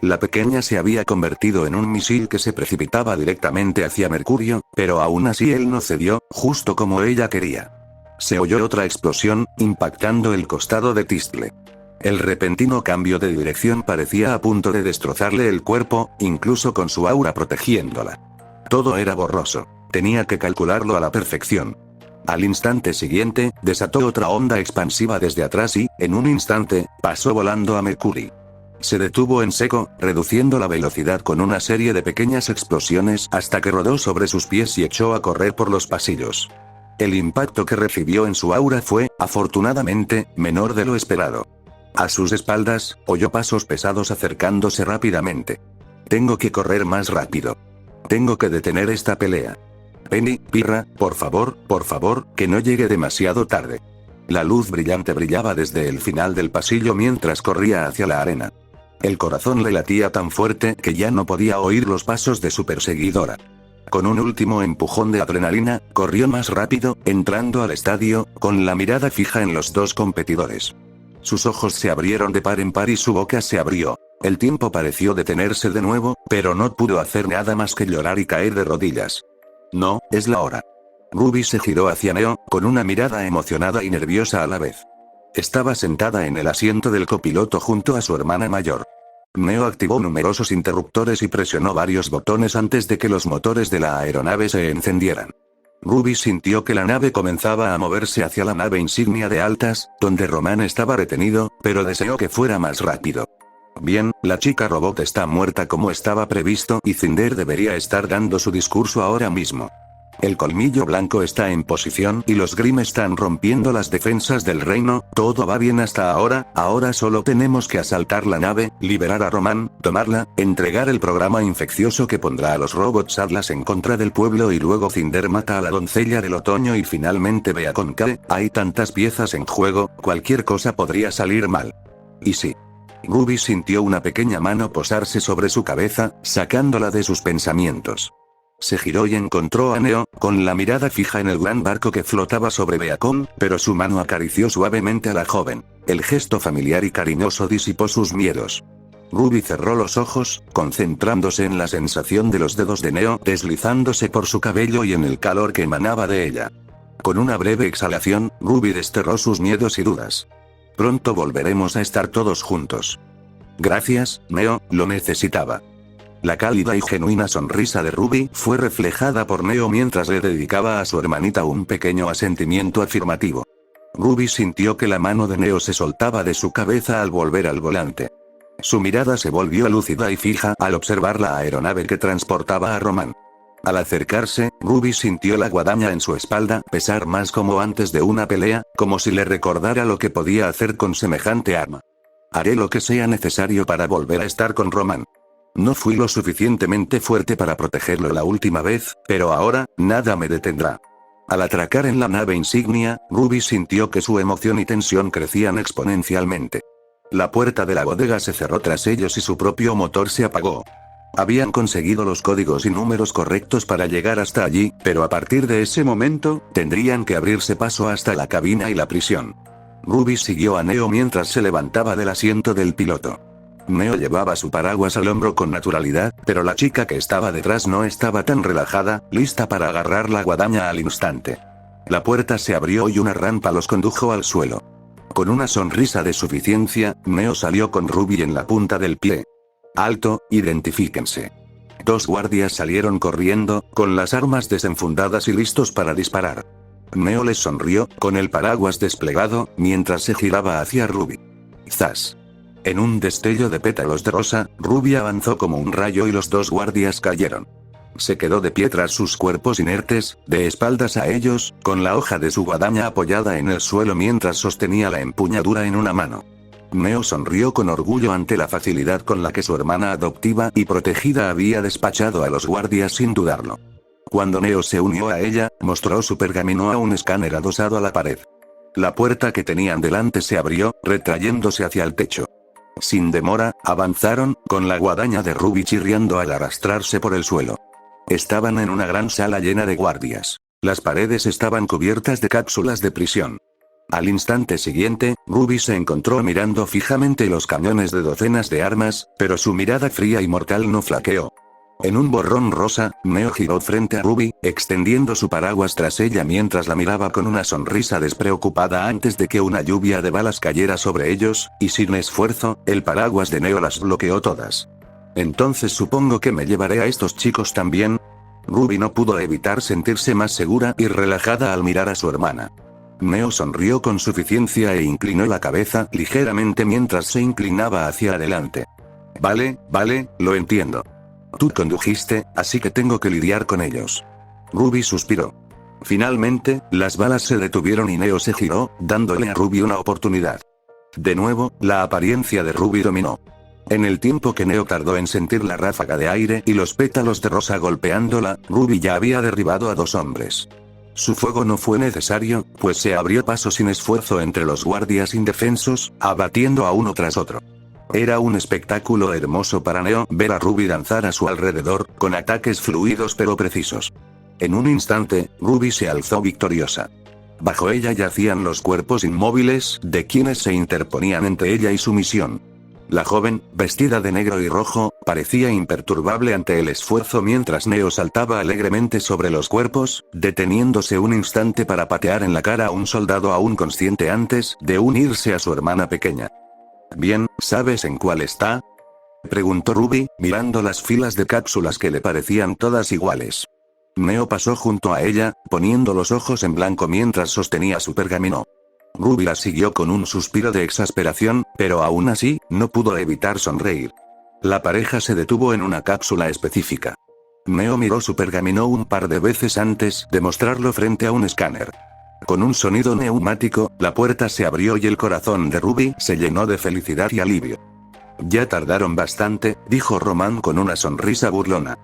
La pequeña se había convertido en un misil que se precipitaba directamente hacia Mercurio, pero aún así él no cedió, justo como ella quería. Se oyó otra explosión, impactando el costado de Tistle. El repentino cambio de dirección parecía a punto de destrozarle el cuerpo, incluso con su aura protegiéndola. Todo era borroso. Tenía que calcularlo a la perfección. Al instante siguiente, desató otra onda expansiva desde atrás y, en un instante, pasó volando a Mercury. Se detuvo en seco, reduciendo la velocidad con una serie de pequeñas explosiones hasta que rodó sobre sus pies y echó a correr por los pasillos. El impacto que recibió en su aura fue, afortunadamente, menor de lo esperado. A sus espaldas, oyó pasos pesados acercándose rápidamente. Tengo que correr más rápido. Tengo que detener esta pelea. Penny, Pirra, por favor, que no llegue demasiado tarde. La luz brillante brillaba desde el final del pasillo mientras corría hacia la arena. El corazón le latía tan fuerte que ya no podía oír los pasos de su perseguidora. Con un último empujón de adrenalina, corrió más rápido, entrando al estadio, con la mirada fija en los dos competidores. Sus ojos se abrieron de par en par y su boca se abrió. El tiempo pareció detenerse de nuevo, pero no pudo hacer nada más que llorar y caer de rodillas. No, es la hora. Ruby se giró hacia Neo, con una mirada emocionada y nerviosa a la vez. Estaba sentada en el asiento del copiloto junto a su hermana mayor. Neo activó numerosos interruptores y presionó varios botones antes de que los motores de la aeronave se encendieran. Ruby sintió que la nave comenzaba a moverse hacia la nave insignia de Altas, donde Roman estaba retenido, pero deseó que fuera más rápido. Bien, la chica robot está muerta como estaba previsto y Cinder debería estar dando su discurso ahora mismo. El colmillo blanco está en posición y los Grimm están rompiendo las defensas del reino, todo va bien hasta ahora solo tenemos que asaltar la nave, liberar a Roman, tomarla, entregar el programa infeccioso que pondrá a los robots Atlas en contra del pueblo y luego Cinder mata a la doncella del otoño y finalmente vea con K. Hay tantas piezas en juego, cualquier cosa podría salir mal. Y sí. Ruby sintió una pequeña mano posarse sobre su cabeza, sacándola de sus pensamientos. Se giró y encontró a Neo, con la mirada fija en el gran barco que flotaba sobre Beacon, pero su mano acarició suavemente a la joven. El gesto familiar y cariñoso disipó sus miedos. Ruby cerró los ojos, concentrándose en la sensación de los dedos de Neo deslizándose por su cabello y en el calor que emanaba de ella. Con una breve exhalación, Ruby desterró sus miedos y dudas. Pronto volveremos a estar todos juntos. Gracias, Neo, lo necesitaba. La cálida y genuina sonrisa de Ruby fue reflejada por Neo mientras le dedicaba a su hermanita un pequeño asentimiento afirmativo. Ruby sintió que la mano de Neo se soltaba de su cabeza al volver al volante. Su mirada se volvió lúcida y fija al observar la aeronave que transportaba a Roman. Al acercarse, Ruby sintió la guadaña en su espalda pesar más como antes de una pelea, como si le recordara lo que podía hacer con semejante arma. Haré lo que sea necesario para volver a estar con Roman. No fui lo suficientemente fuerte para protegerlo la última vez, pero ahora, nada me detendrá. Al atracar en la nave insignia, Ruby sintió que su emoción y tensión crecían exponencialmente. La puerta de la bodega se cerró tras ellos y su propio motor se apagó. Habían conseguido los códigos y números correctos para llegar hasta allí, pero a partir de ese momento, tendrían que abrirse paso hasta la cabina y la prisión. Ruby siguió a Neo mientras se levantaba del asiento del piloto. Neo llevaba su paraguas al hombro con naturalidad, pero la chica que estaba detrás no estaba tan relajada, lista para agarrar la guadaña al instante. La puerta se abrió y una rampa los condujo al suelo. Con una sonrisa de suficiencia, Neo salió con Ruby en la punta del pie. «Alto, identifíquense». Dos guardias salieron corriendo, con las armas desenfundadas y listos para disparar. Neo les sonrió, con el paraguas desplegado, mientras se giraba hacia Ruby. ¡Zas! En un destello de pétalos de rosa, Ruby avanzó como un rayo y los dos guardias cayeron. Se quedó de pie tras sus cuerpos inertes, de espaldas a ellos, con la hoja de su guadaña apoyada en el suelo mientras sostenía la empuñadura en una mano. Neo sonrió con orgullo ante la facilidad con la que su hermana adoptiva y protegida había despachado a los guardias sin dudarlo. Cuando Neo se unió a ella, mostró su pergamino a un escáner adosado a la pared. La puerta que tenían delante se abrió, retrayéndose hacia el techo. Sin demora, avanzaron, con la guadaña de Ruby chirriando al arrastrarse por el suelo. Estaban en una gran sala llena de guardias. Las paredes estaban cubiertas de cápsulas de prisión. Al instante siguiente, Ruby se encontró mirando fijamente los cañones de docenas de armas, pero su mirada fría y mortal no flaqueó. En un borrón rosa, Neo giró frente a Ruby, extendiendo su paraguas tras ella mientras la miraba con una sonrisa despreocupada antes de que una lluvia de balas cayera sobre ellos, y sin esfuerzo, el paraguas de Neo las bloqueó todas. «Entonces supongo que me llevaré a estos chicos también». Ruby no pudo evitar sentirse más segura y relajada al mirar a su hermana. Neo sonrió con suficiencia e inclinó la cabeza ligeramente mientras se inclinaba hacia adelante. «Vale, lo entiendo. Tú condujiste, así que tengo que lidiar con ellos». Ruby suspiró. Finalmente, las balas se detuvieron y Neo se giró, dándole a Ruby una oportunidad. De nuevo, la apariencia de Ruby dominó. En el tiempo que Neo tardó en sentir la ráfaga de aire y los pétalos de rosa golpeándola, Ruby ya había derribado a dos hombres. Su fuego no fue necesario, pues se abrió paso sin esfuerzo entre los guardias indefensos, abatiendo a uno tras otro. Era un espectáculo hermoso para Neo ver a Ruby danzar a su alrededor, con ataques fluidos pero precisos. En un instante, Ruby se alzó victoriosa. Bajo ella yacían los cuerpos inmóviles de quienes se interponían entre ella y su misión. La joven, vestida de negro y rojo, parecía imperturbable ante el esfuerzo mientras Neo saltaba alegremente sobre los cuerpos, deteniéndose un instante para patear en la cara a un soldado aún consciente antes de unirse a su hermana pequeña. «Bien, ¿sabes en cuál está?», preguntó Ruby, mirando las filas de cápsulas que le parecían todas iguales. Neo pasó junto a ella, poniendo los ojos en blanco mientras sostenía su pergamino. Ruby la siguió con un suspiro de exasperación, pero aún así, no pudo evitar sonreír. La pareja se detuvo en una cápsula específica. Neo miró su pergamino un par de veces antes de mostrarlo frente a un escáner. Con un sonido neumático, la puerta se abrió y el corazón de Ruby se llenó de felicidad y alivio. «Ya tardaron bastante», dijo Roman con una sonrisa burlona.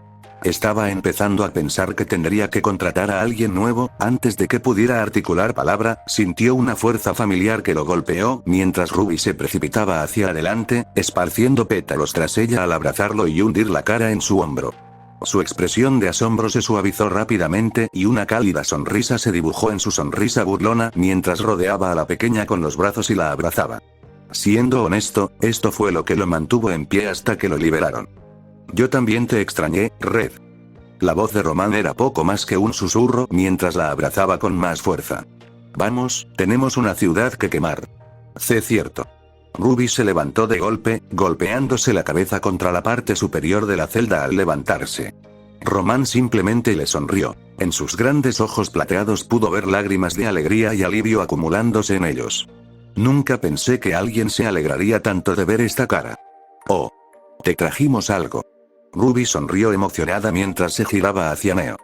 Estaba empezando a pensar que tendría que contratar a alguien nuevo. Antes de que pudiera articular palabra, sintió una fuerza familiar que lo golpeó mientras Ruby se precipitaba hacia adelante, esparciendo pétalos tras ella al abrazarlo y hundir la cara en su hombro. Su expresión de asombro se suavizó rápidamente y una cálida sonrisa se dibujó en su sonrisa burlona mientras rodeaba a la pequeña con los brazos y la abrazaba. Siendo honesto, esto fue lo que lo mantuvo en pie hasta que lo liberaron. «Yo también te extrañé, Red». La voz de Roman era poco más que un susurro mientras la abrazaba con más fuerza. «Vamos, tenemos una ciudad que quemar». «Cierto». Ruby se levantó de golpe, golpeándose la cabeza contra la parte superior de la celda al levantarse. Román simplemente le sonrió. En sus grandes ojos plateados pudo ver lágrimas de alegría y alivio acumulándose en ellos. Nunca pensé que alguien se alegraría tanto de ver esta cara. Oh. Te trajimos algo. Ruby sonrió emocionada mientras se giraba hacia Neo.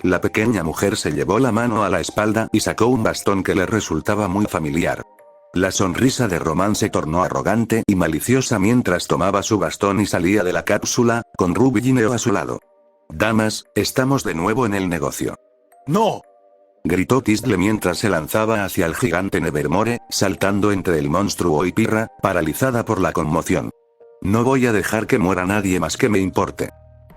La pequeña mujer se llevó la mano a la espalda y sacó un bastón que le resultaba muy familiar. La sonrisa de Román se tornó arrogante y maliciosa mientras tomaba su bastón y salía de la cápsula, con Ruby y Neo a su lado. Damas, estamos de nuevo en el negocio. ¡No! Gritó Tisdle mientras se lanzaba hacia el gigante Nevermore, saltando entre el monstruo y Pirra, paralizada por la conmoción. No voy a dejar que muera nadie más que me importe.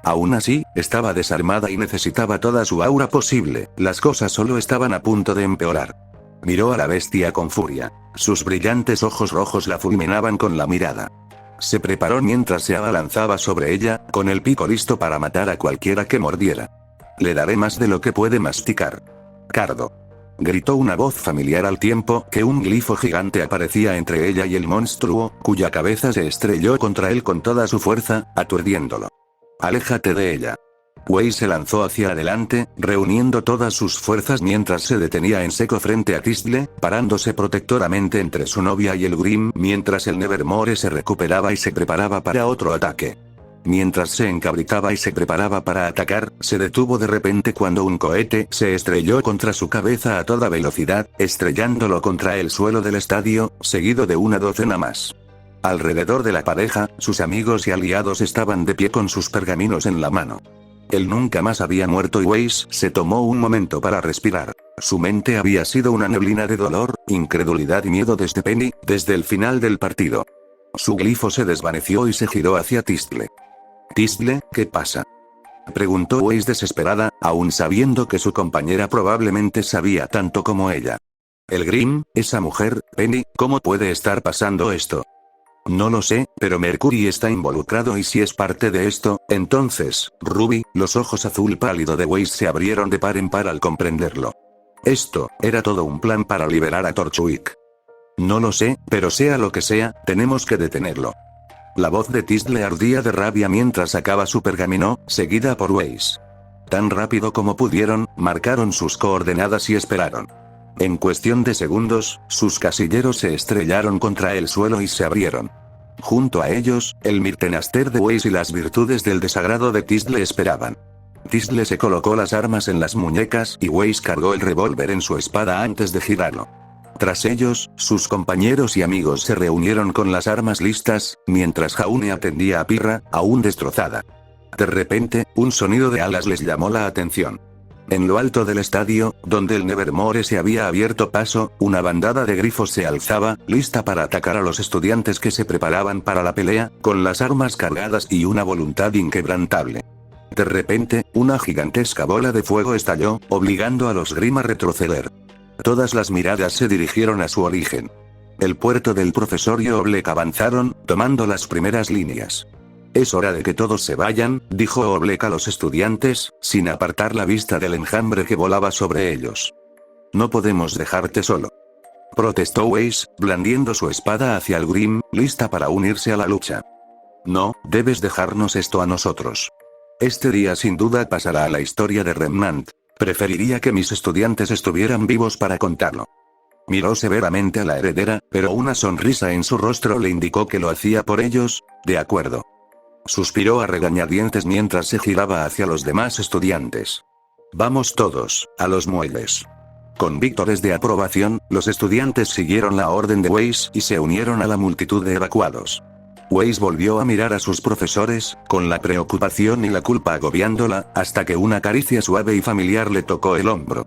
Aún así, estaba desarmada y necesitaba toda su aura posible, las cosas solo estaban a punto de empeorar. Miró a la bestia con furia. Sus brillantes ojos rojos la fulminaban con la mirada. Se preparó mientras se abalanzaba sobre ella, con el pico listo para matar a cualquiera que mordiera. Le daré más de lo que puede masticar. Cardo. Gritó una voz familiar al tiempo que un glifo gigante aparecía entre ella y el monstruo, cuya cabeza se estrelló contra él con toda su fuerza, aturdiéndolo. Aléjate de ella. Wei se lanzó hacia adelante, reuniendo todas sus fuerzas mientras se detenía en seco frente a Tisdle, parándose protectoramente entre su novia y el Grim mientras el Nevermore se recuperaba y se preparaba para otro ataque. Mientras se encabritaba y se preparaba para atacar, se detuvo de repente cuando un cohete se estrelló contra su cabeza a toda velocidad, estrellándolo contra el suelo del estadio, seguido de una docena más. Alrededor de la pareja, sus amigos y aliados estaban de pie con sus pergaminos en la mano. Él nunca más había muerto y Weiss se tomó un momento para respirar. Su mente había sido una neblina de dolor, incredulidad y miedo desde Penny, desde el final del partido. Su glifo se desvaneció y se giró hacia Tisdle. «Tisdle, ¿qué pasa?», preguntó Weiss desesperada, aún sabiendo que su compañera probablemente sabía tanto como ella. «El Grim, esa mujer, Penny, ¿cómo puede estar pasando esto?». «No lo sé, pero Mercury está involucrado y si es parte de esto, entonces, Ruby», los ojos azul pálido de Weiss se abrieron de par en par al comprenderlo. Esto, era todo un plan para liberar a Torchwick. «No lo sé, pero sea lo que sea, tenemos que detenerlo». La voz de Tisdle ardía de rabia mientras sacaba su pergamino, seguida por Weiss. Tan rápido como pudieron, marcaron sus coordenadas y esperaron. En cuestión de segundos, sus casilleros se estrellaron contra el suelo y se abrieron. Junto a ellos, el Mirtenaster de Weiss y las virtudes del desagrado de Tisdle esperaban. Tisdle se colocó las armas en las muñecas y Weiss cargó el revólver en su espada antes de girarlo. Tras ellos, sus compañeros y amigos se reunieron con las armas listas, mientras Jaune atendía a Pirra, aún destrozada. De repente, un sonido de alas les llamó la atención. En lo alto del estadio, donde el Nevermore se había abierto paso, una bandada de grifos se alzaba, lista para atacar a los estudiantes que se preparaban para la pelea, con las armas cargadas y una voluntad inquebrantable. De repente, una gigantesca bola de fuego estalló, obligando a los Grim a retroceder. Todas las miradas se dirigieron a su origen. El puerto del profesor y Oblek avanzaron, tomando las primeras líneas. «Es hora de que todos se vayan», dijo Oblek a los estudiantes, sin apartar la vista del enjambre que volaba sobre ellos. «No podemos dejarte solo», protestó Weiss, blandiendo su espada hacia el Grim, lista para unirse a la lucha. «No, debes dejarnos esto a nosotros. Este día sin duda pasará a la historia de Remnant. Preferiría que mis estudiantes estuvieran vivos para contarlo». Miró severamente a la heredera, pero una sonrisa en su rostro le indicó que lo hacía por ellos. «De acuerdo». Suspiró a regañadientes mientras se giraba hacia los demás estudiantes. «Vamos todos, a los muelles». Con víctores de aprobación, los estudiantes siguieron la orden de Weiss y se unieron a la multitud de evacuados. Weiss volvió a mirar a sus profesores, con la preocupación y la culpa agobiándola, hasta que una caricia suave y familiar le tocó el hombro.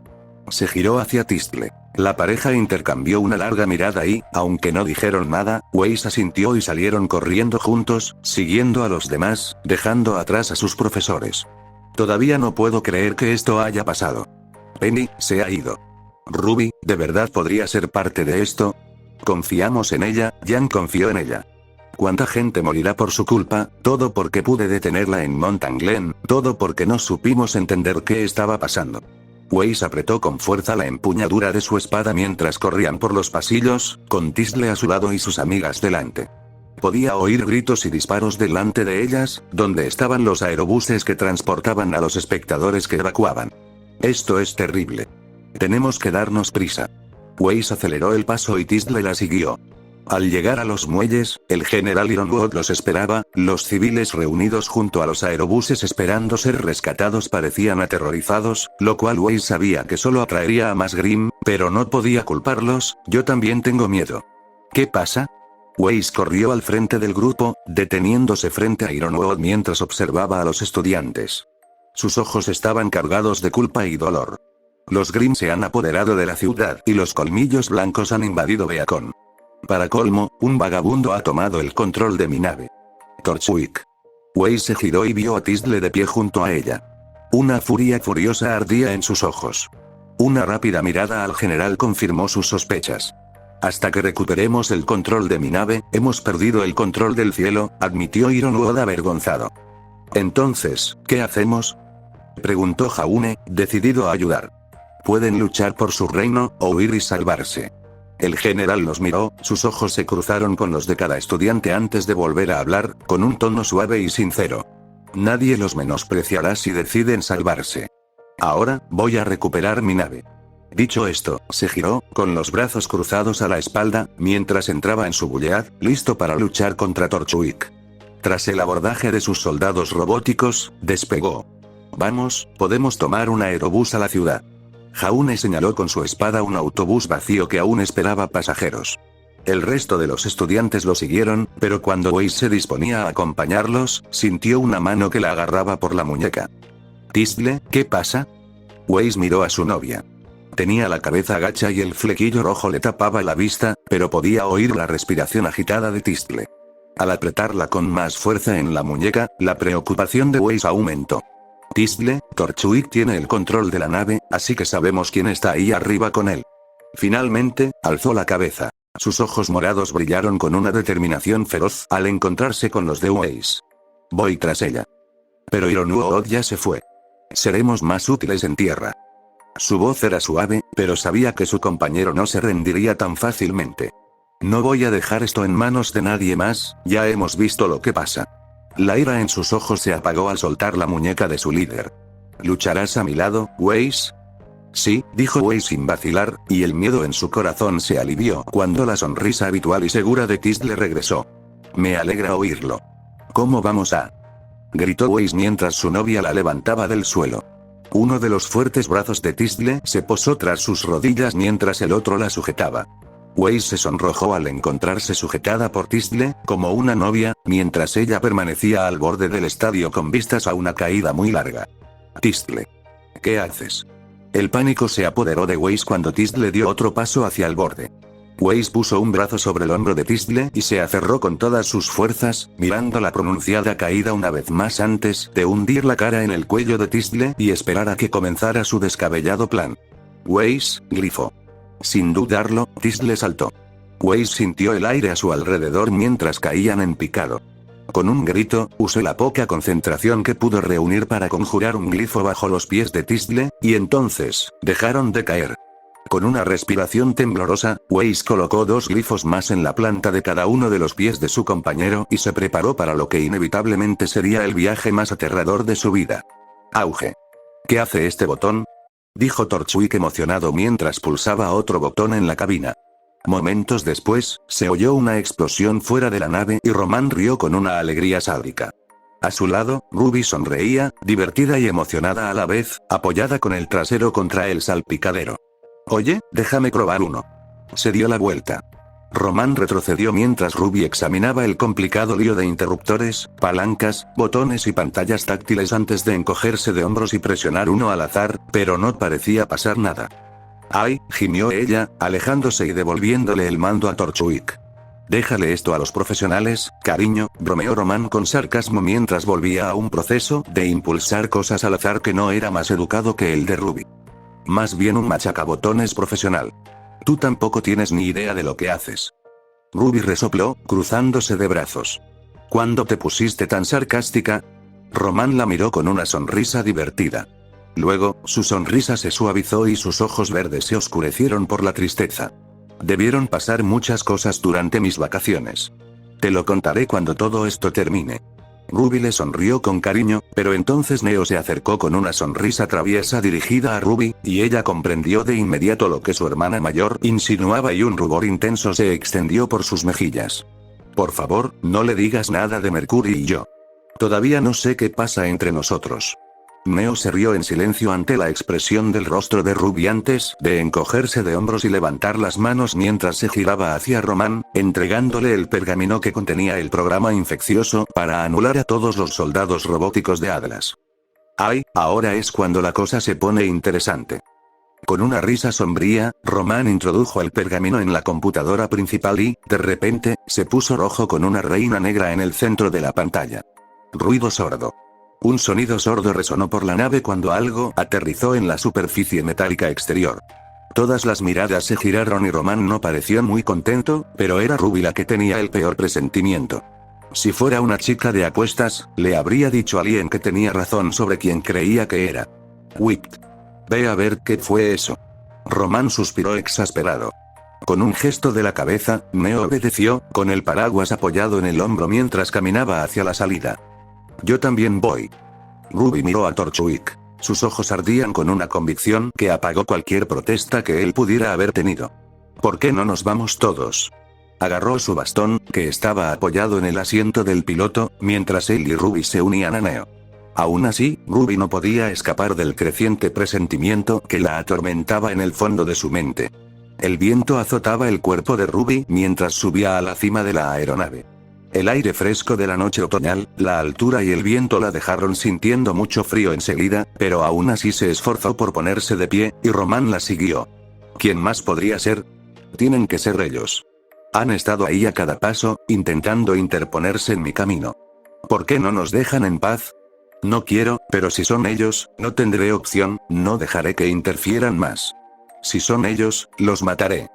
Se giró hacia Tisdle. La pareja intercambió una larga mirada y, aunque no dijeron nada, Weiss asintió y salieron corriendo juntos, siguiendo a los demás, dejando atrás a sus profesores. «Todavía no puedo creer que esto haya pasado. Penny, se ha ido. Ruby, ¿de verdad podría ser parte de esto? Confiamos en ella, Jan confió en ella. ¿Cuánta gente morirá por su culpa? Todo porque pude detenerla en Mountain Glen, todo porque no supimos entender qué estaba pasando». Weiss apretó con fuerza la empuñadura de su espada mientras corrían por los pasillos, con Tisle a su lado y sus amigas delante. Podía oír gritos y disparos delante de ellas, donde estaban los aerobuses que transportaban a los espectadores que evacuaban. Esto es terrible. Tenemos que darnos prisa. Weiss aceleró el paso y Tisle la siguió. Al llegar a los muelles, el general Ironwood los esperaba. Los civiles reunidos junto a los aerobuses esperando ser rescatados parecían aterrorizados, lo cual Weiss sabía que solo atraería a más Grimm, pero no podía culparlos. Yo también tengo miedo. ¿Qué pasa? Weiss corrió al frente del grupo, deteniéndose frente a Ironwood mientras observaba a los estudiantes. Sus ojos estaban cargados de culpa y dolor. Los Grimm se han apoderado de la ciudad y los colmillos blancos han invadido Beacon. Para colmo, un vagabundo ha tomado el control de mi nave. Torchwick. Weiss se giró y vio a Tisle de pie junto a ella. Una furia furiosa ardía en sus ojos. Una rápida mirada al general confirmó sus sospechas. Hasta que recuperemos el control de mi nave, hemos perdido el control del cielo, admitió Ironwood avergonzado. Entonces, ¿qué hacemos? Preguntó Jaune, decidido a ayudar. Pueden luchar por su reino, o huir y salvarse. El general los miró, sus ojos se cruzaron con los de cada estudiante antes de volver a hablar, con un tono suave y sincero. Nadie los menospreciará si deciden salvarse. Ahora, voy a recuperar mi nave. Dicho esto, se giró, con los brazos cruzados a la espalda, mientras entraba en su bulead, listo para luchar contra Torchwick. Tras el abordaje de sus soldados robóticos, despegó. Vamos, podemos tomar un aerobús a la ciudad. Jaune señaló con su espada un autobús vacío que aún esperaba pasajeros. El resto de los estudiantes lo siguieron, pero cuando Weiss se disponía a acompañarlos, sintió una mano que la agarraba por la muñeca. Tisle, ¿qué pasa? Weiss miró a su novia. Tenía la cabeza gacha y el flequillo rojo le tapaba la vista, pero podía oír la respiración agitada de Tisle. Al apretarla con más fuerza en la muñeca, la preocupación de Weiss aumentó. Tisle, Torchwick tiene el control de la nave, así que sabemos quién está ahí arriba con él. Finalmente, alzó la cabeza. Sus ojos morados brillaron con una determinación feroz al encontrarse con los de Weiss. Voy tras ella. Pero Ironwood ya se fue. Seremos más útiles en tierra. Su voz era suave, pero sabía que su compañero no se rendiría tan fácilmente. No voy a dejar esto en manos de nadie más, ya hemos visto lo que pasa. La ira en sus ojos se apagó al soltar la muñeca de su líder. ¿Lucharás a mi lado, Weiss? Sí, dijo Weiss sin vacilar, y el miedo en su corazón se alivió cuando la sonrisa habitual y segura de Tisle regresó. Me alegra oírlo. ¿Cómo vamos a? Gritó Weiss mientras su novia la levantaba del suelo. Uno de los fuertes brazos de Tisle se posó tras sus rodillas mientras el otro la sujetaba. Weiss se sonrojó al encontrarse sujetada por Tisle, como una novia, mientras ella permanecía al borde del estadio con vistas a una caída muy larga. Tisle. ¿Qué haces? El pánico se apoderó de Weiss cuando Tisle dio otro paso hacia el borde. Weiss puso un brazo sobre el hombro de Tisle y se aferró con todas sus fuerzas, mirando la pronunciada caída una vez más antes de hundir la cara en el cuello de Tisle y esperar a que comenzara su descabellado plan. Weiss, glifo. Sin dudarlo, Tisle saltó. Weiss sintió el aire a su alrededor mientras caían en picado. Con un grito, usó la poca concentración que pudo reunir para conjurar un glifo bajo los pies de Tisle, y entonces, dejaron de caer. Con una respiración temblorosa, Weiss colocó 2 glifos más en la planta de cada uno de los pies de su compañero y se preparó para lo que inevitablemente sería el viaje más aterrador de su vida. Auge. ¿Qué hace este botón? Dijo Torchwick emocionado mientras pulsaba otro botón en la cabina. Momentos después, se oyó una explosión fuera de la nave y Román rió con una alegría sádica. A su lado, Ruby sonreía, divertida y emocionada a la vez, apoyada con el trasero contra el salpicadero. Oye, déjame probar uno. Se dio la vuelta. Román retrocedió mientras Ruby examinaba el complicado lío de interruptores, palancas, botones y pantallas táctiles antes de encogerse de hombros y presionar uno al azar, pero no parecía pasar nada. ¡Ay!, gimió ella, alejándose y devolviéndole el mando a Torchwick. Déjale esto a los profesionales, cariño, bromeó Román con sarcasmo mientras volvía a un proceso de impulsar cosas al azar que no era más educado que el de Ruby. Más bien un machacabotones profesional. Tú tampoco tienes ni idea de lo que haces. Ruby resopló, cruzándose de brazos. ¿Cuándo te pusiste tan sarcástica? Román la miró con una sonrisa divertida. Luego, su sonrisa se suavizó y sus ojos verdes se oscurecieron por la tristeza. Debieron pasar muchas cosas durante mis vacaciones. Te lo contaré cuando todo esto termine. Ruby le sonrió con cariño, pero entonces Neo se acercó con una sonrisa traviesa dirigida a Ruby, y ella comprendió de inmediato lo que su hermana mayor insinuaba y un rubor intenso se extendió por sus mejillas. Por favor, no le digas nada de Mercury y yo. Todavía no sé qué pasa entre nosotros. Neo se rió en silencio ante la expresión del rostro de Ruby antes de encogerse de hombros y levantar las manos mientras se giraba hacia Román, entregándole el pergamino que contenía el programa infeccioso para anular a todos los soldados robóticos de Atlas. ¡Ay! Ahora es cuando la cosa se pone interesante. Con una risa sombría, Román introdujo el pergamino en la computadora principal y, de repente, se puso rojo con una reina negra en el centro de la pantalla. Ruido sordo. Un sonido sordo resonó por la nave cuando algo aterrizó en la superficie metálica exterior. Todas las miradas se giraron y Román no pareció muy contento, pero era Ruby la que tenía el peor presentimiento. Si fuera una chica de apuestas, le habría dicho a alguien que tenía razón sobre quien creía que era. Whipped. Ve a ver qué fue eso. Román suspiró exasperado. Con un gesto de la cabeza, Neo obedeció, con el paraguas apoyado en el hombro mientras caminaba hacia la salida. Yo también voy. Ruby miró a Torchwick. Sus ojos ardían con una convicción que apagó cualquier protesta que él pudiera haber tenido. ¿Por qué no nos vamos todos? Agarró su bastón, que estaba apoyado en el asiento del piloto, mientras él y Ruby se unían a Neo. Aún así, Ruby no podía escapar del creciente presentimiento que la atormentaba en el fondo de su mente. El viento azotaba el cuerpo de Ruby mientras subía a la cima de la aeronave. El aire fresco de la noche otoñal, la altura y el viento la dejaron sintiendo mucho frío enseguida, pero aún así se esforzó por ponerse de pie, y Román la siguió. ¿Quién más podría ser? Tienen que ser ellos. Han estado ahí a cada paso, intentando interponerse en mi camino. ¿Por qué no nos dejan en paz? No quiero, pero si son ellos, no tendré opción, no dejaré que interfieran más. Si son ellos, los mataré.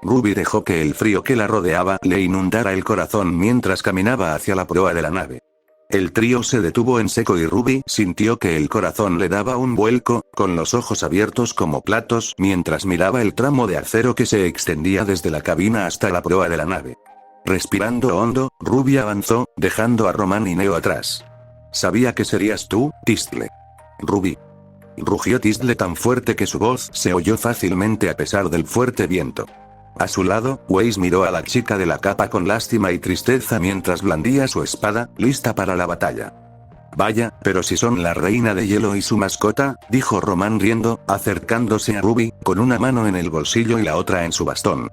Ruby dejó que el frío que la rodeaba le inundara el corazón mientras caminaba hacia la proa de la nave. El trío se detuvo en seco y Ruby sintió que el corazón le daba un vuelco, con los ojos abiertos como platos mientras miraba el tramo de acero que se extendía desde la cabina hasta la proa de la nave. Respirando hondo, Ruby avanzó, dejando a Román y Neo atrás. Sabía que serías tú, Tistle. Ruby. Rugió Tistle tan fuerte que su voz se oyó fácilmente a pesar del fuerte viento. A su lado, Weiss miró a la chica de la capa con lástima y tristeza mientras blandía su espada, lista para la batalla. Vaya, pero si son la reina de hielo y su mascota, dijo Román riendo, acercándose a Ruby, con una mano en el bolsillo y la otra en su bastón.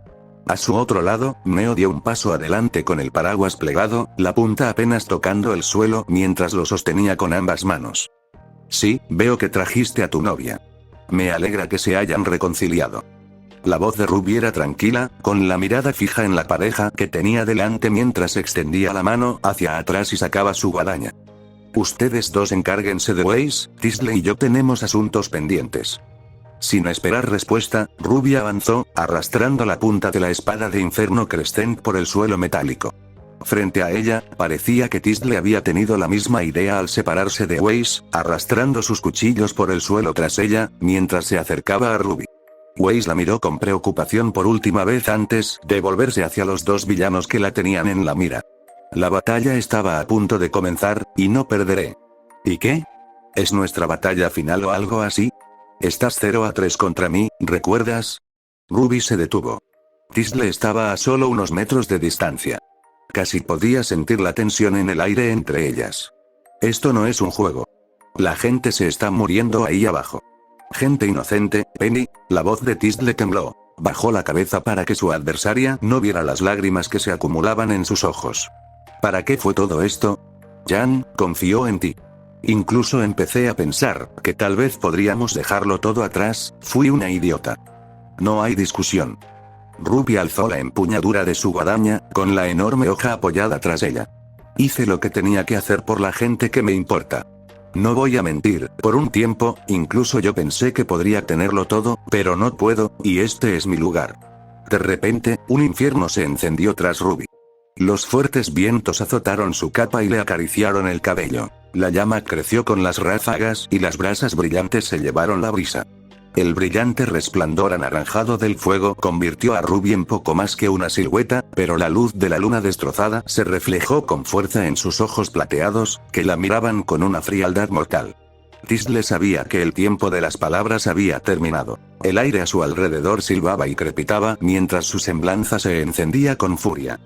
A su otro lado, Neo dio un paso adelante con el paraguas plegado, la punta apenas tocando el suelo mientras lo sostenía con ambas manos. Sí, veo que trajiste a tu novia. Me alegra que se hayan reconciliado. La voz de Ruby era tranquila, con la mirada fija en la pareja que tenía delante mientras extendía la mano hacia atrás y sacaba su guadaña. Ustedes dos encárguense de Weiss, Tistle y yo tenemos asuntos pendientes. Sin esperar respuesta, Ruby avanzó, arrastrando la punta de la espada de Inferno Crescent por el suelo metálico. Frente a ella, parecía que Tistle había tenido la misma idea al separarse de Weiss, arrastrando sus cuchillos por el suelo tras ella, mientras se acercaba a Ruby. Weiss la miró con preocupación por última vez antes de volverse hacia los dos villanos que la tenían en la mira. La batalla estaba a punto de comenzar, y no perderé. ¿Y qué? ¿Es nuestra batalla final o algo así? Estás 0-3 contra mí, ¿recuerdas? Ruby se detuvo. Tistle estaba a solo unos metros de distancia. Casi podía sentir la tensión en el aire entre ellas. Esto no es un juego. La gente se está muriendo ahí abajo. Gente inocente, Penny. La voz de Tistle tembló. Bajó la cabeza para que su adversaria no viera las lágrimas que se acumulaban en sus ojos. ¿Para qué fue todo esto? Jan, confió en ti. Incluso empecé a pensar que tal vez podríamos dejarlo todo atrás, fui una idiota. No hay discusión. Ruby alzó la empuñadura de su guadaña, con la enorme hoja apoyada tras ella. Hice lo que tenía que hacer por la gente que me importa. No voy a mentir, por un tiempo, incluso yo pensé que podría tenerlo todo, pero no puedo, y este es mi lugar. De repente, un infierno se encendió tras Ruby. Los fuertes vientos azotaron su capa y le acariciaron el cabello. La llama creció con las ráfagas y las brasas brillantes se llevaron la brisa. El brillante resplandor anaranjado del fuego convirtió a Ruby en poco más que una silueta, pero la luz de la luna destrozada se reflejó con fuerza en sus ojos plateados, que la miraban con una frialdad mortal. Tisle sabía que el tiempo de las palabras había terminado. El aire a su alrededor silbaba y crepitaba mientras su semblanza se encendía con furia.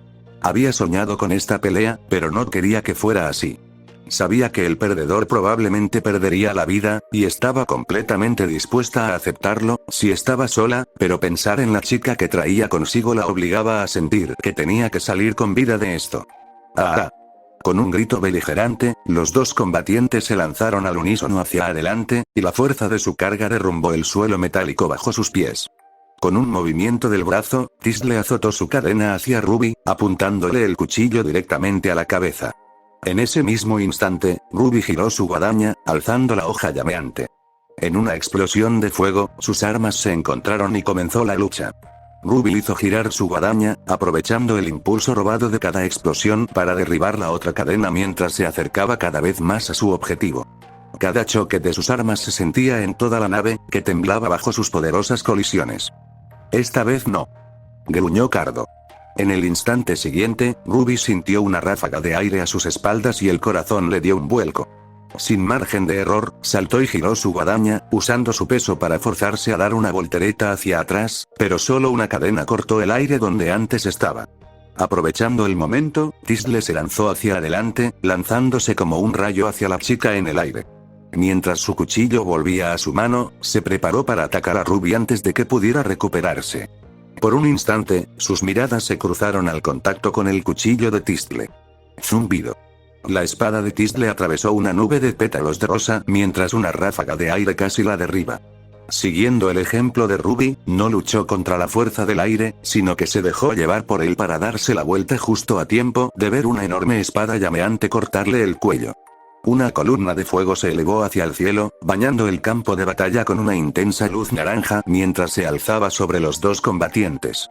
Había soñado con esta pelea, pero no quería que fuera así. Sabía que el perdedor probablemente perdería la vida, y estaba completamente dispuesta a aceptarlo, si estaba sola, pero pensar en la chica que traía consigo la obligaba a sentir que tenía que salir con vida de esto. ¡Ah! Con un grito beligerante, los dos combatientes se lanzaron al unísono hacia adelante, y la fuerza de su carga derrumbó el suelo metálico bajo sus pies. Con un movimiento del brazo, Tisle azotó su cadena hacia Ruby, apuntándole el cuchillo directamente a la cabeza. En ese mismo instante, Ruby giró su guadaña, alzando la hoja llameante. En una explosión de fuego, sus armas se encontraron y comenzó la lucha. Ruby hizo girar su guadaña, aprovechando el impulso robado de cada explosión para derribar la otra cadena mientras se acercaba cada vez más a su objetivo. Cada choque de sus armas se sentía en toda la nave, que temblaba bajo sus poderosas colisiones. Esta vez no. Gruñó Cardo. En el instante siguiente, Ruby sintió una ráfaga de aire a sus espaldas y el corazón le dio un vuelco. Sin margen de error, saltó y giró su guadaña, usando su peso para forzarse a dar una voltereta hacia atrás, pero solo una cadena cortó el aire donde antes estaba. Aprovechando el momento, Tisle se lanzó hacia adelante, lanzándose como un rayo hacia la chica en el aire. Mientras su cuchillo volvía a su mano, se preparó para atacar a Ruby antes de que pudiera recuperarse. Por un instante, sus miradas se cruzaron al contacto con el cuchillo de Tisle. Zumbido. La espada de Tisle atravesó una nube de pétalos de rosa mientras una ráfaga de aire casi la derriba. Siguiendo el ejemplo de Ruby, no luchó contra la fuerza del aire, sino que se dejó llevar por él para darse la vuelta justo a tiempo de ver una enorme espada llameante cortarle el cuello. Una columna de fuego se elevó hacia el cielo, bañando el campo de batalla con una intensa luz naranja mientras se alzaba sobre los dos combatientes.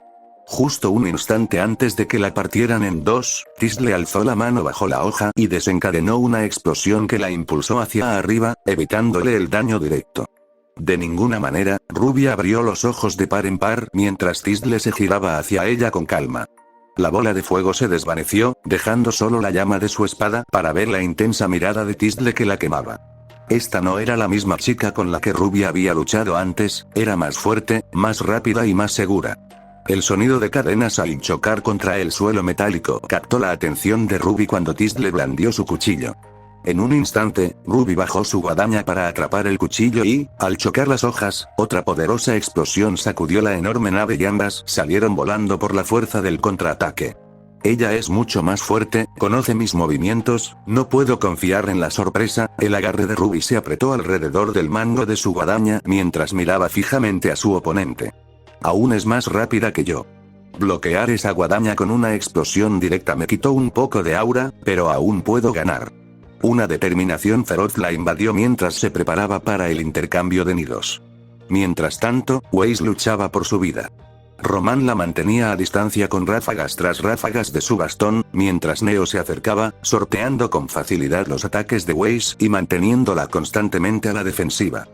Justo un instante antes de que la partieran en dos, Tisle alzó la mano bajo la hoja y desencadenó una explosión que la impulsó hacia arriba, evitándole el daño directo. De ninguna manera, Ruby abrió los ojos de par en par mientras Tisle se giraba hacia ella con calma. La bola de fuego se desvaneció, dejando solo la llama de su espada para ver la intensa mirada de Tisle que la quemaba. Esta no era la misma chica con la que Ruby había luchado antes, era más fuerte, más rápida y más segura. El sonido de cadenas al chocar contra el suelo metálico captó la atención de Ruby cuando Tisle blandió su cuchillo. En un instante, Ruby bajó su guadaña para atrapar el cuchillo y, al chocar las hojas, otra poderosa explosión sacudió la enorme nave y ambas salieron volando por la fuerza del contraataque. Ella es mucho más fuerte, conoce mis movimientos, no puedo confiar en la sorpresa. El agarre de Ruby se apretó alrededor del mango de su guadaña mientras miraba fijamente a su oponente. Aún es más rápida que yo. Bloquear esa guadaña con una explosión directa me quitó un poco de aura, pero aún puedo ganar. Una determinación feroz la invadió mientras se preparaba para el intercambio de nidos. Mientras tanto, Weiss luchaba por su vida. Román la mantenía a distancia con ráfagas tras ráfagas de su bastón, mientras Neo se acercaba, sorteando con facilidad los ataques de Weiss y manteniéndola constantemente a la defensiva.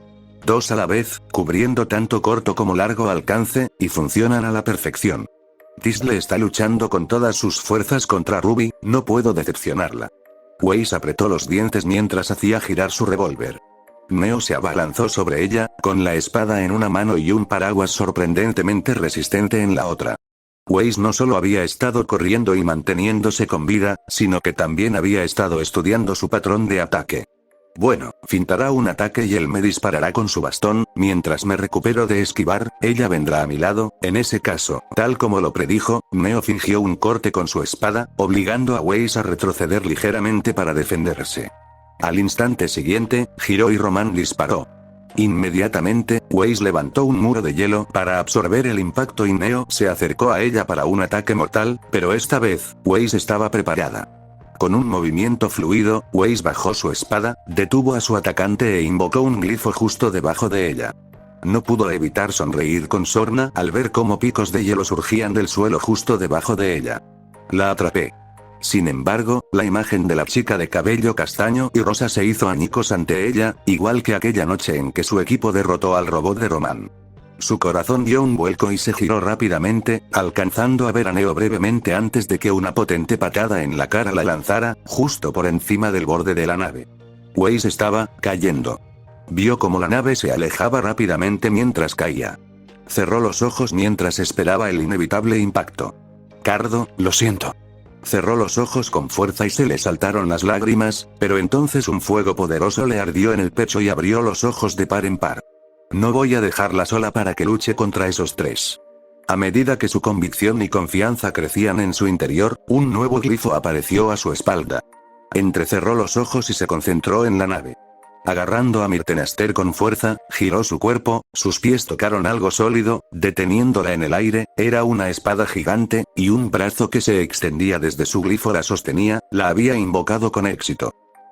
Dos a la vez, cubriendo tanto corto como largo alcance, y funcionan a la perfección. Tisle está luchando con todas sus fuerzas contra Ruby, no puedo decepcionarla. Weiss apretó los dientes mientras hacía girar su revólver. Neo se abalanzó sobre ella, con la espada en una mano y un paraguas sorprendentemente resistente en la otra. Weiss no solo había estado corriendo y manteniéndose con vida, sino que también había estado estudiando su patrón de ataque. Bueno, fintará un ataque y él me disparará con su bastón, mientras me recupero de esquivar, ella vendrá a mi lado. En ese caso, tal como lo predijo, Neo fingió un corte con su espada, obligando a Weiss a retroceder ligeramente para defenderse. Al instante siguiente, giró y Román disparó. Inmediatamente, Weiss levantó un muro de hielo para absorber el impacto y Neo se acercó a ella para un ataque mortal, pero esta vez, Weiss estaba preparada. Con un movimiento fluido, Weiss bajó su espada, detuvo a su atacante e invocó un glifo justo debajo de ella. No pudo evitar sonreír con sorna al ver cómo picos de hielo surgían del suelo justo debajo de ella. La atrapé. Sin embargo, la imagen de la chica de cabello castaño y rosa se hizo añicos ante ella, igual que aquella noche en que su equipo derrotó al robot de Roman. Su corazón dio un vuelco y se giró rápidamente, alcanzando a ver a Neo brevemente antes de que una potente patada en la cara la lanzara, justo por encima del borde de la nave. Weiss estaba cayendo. Vio cómo la nave se alejaba rápidamente mientras caía. Cerró los ojos mientras esperaba el inevitable impacto. Cardo, lo siento. Cerró los ojos con fuerza y se le saltaron las lágrimas, pero entonces un fuego poderoso le ardió en el pecho y abrió los ojos de par en par. No voy a dejarla sola para que luche contra esos tres. A medida que su convicción y confianza crecían en su interior, un nuevo glifo apareció a su espalda. Entrecerró los ojos y se concentró en la nave. Agarrando a Myrtenaster con fuerza, giró su cuerpo, sus pies tocaron algo sólido, deteniéndola en el aire, era una espada gigante, y un brazo que se extendía desde su glifo la sostenía, la había invocado con éxito.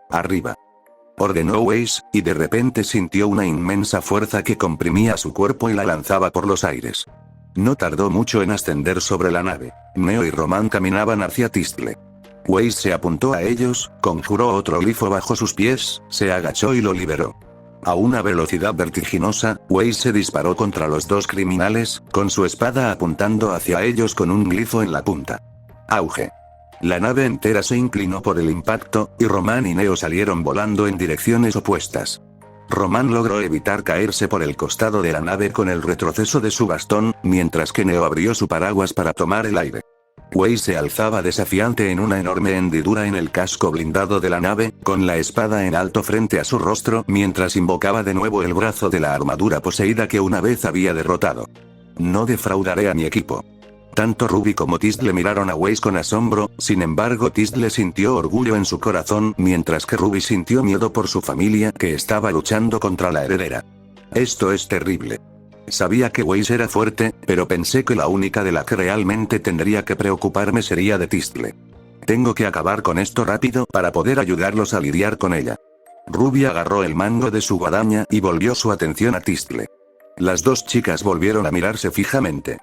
Arriba. Ordenó Weiss, y de repente sintió una inmensa fuerza que comprimía su cuerpo y la lanzaba por los aires. No tardó mucho en ascender sobre la nave. Neo y Roman caminaban hacia Tistle. Weiss se apuntó a ellos, conjuró otro glifo bajo sus pies, se agachó y lo liberó. A una velocidad vertiginosa, Weiss se disparó contra los dos criminales, con su espada apuntando hacia ellos con un glifo en la punta. Auge. La nave entera se inclinó por el impacto, y Roman y Neo salieron volando en direcciones opuestas. Roman logró evitar caerse por el costado de la nave con el retroceso de su bastón, mientras que Neo abrió su paraguas para tomar el aire. Weiss se alzaba desafiante en una enorme hendidura en el casco blindado de la nave, con la espada en alto frente a su rostro mientras invocaba de nuevo el brazo de la armadura poseída que una vez había derrotado. No defraudaré a mi equipo. Tanto Ruby como Tistle miraron a Weiss con asombro, sin embargo Tistle sintió orgullo en su corazón mientras que Ruby sintió miedo por su familia que estaba luchando contra la heredera. Esto es terrible. Sabía que Weiss era fuerte, pero pensé que la única de la que realmente tendría que preocuparme sería de Tistle. Tengo que acabar con esto rápido para poder ayudarlos a lidiar con ella. Ruby agarró el mango de su guadaña y volvió su atención a Tistle. Las dos chicas volvieron a mirarse fijamente.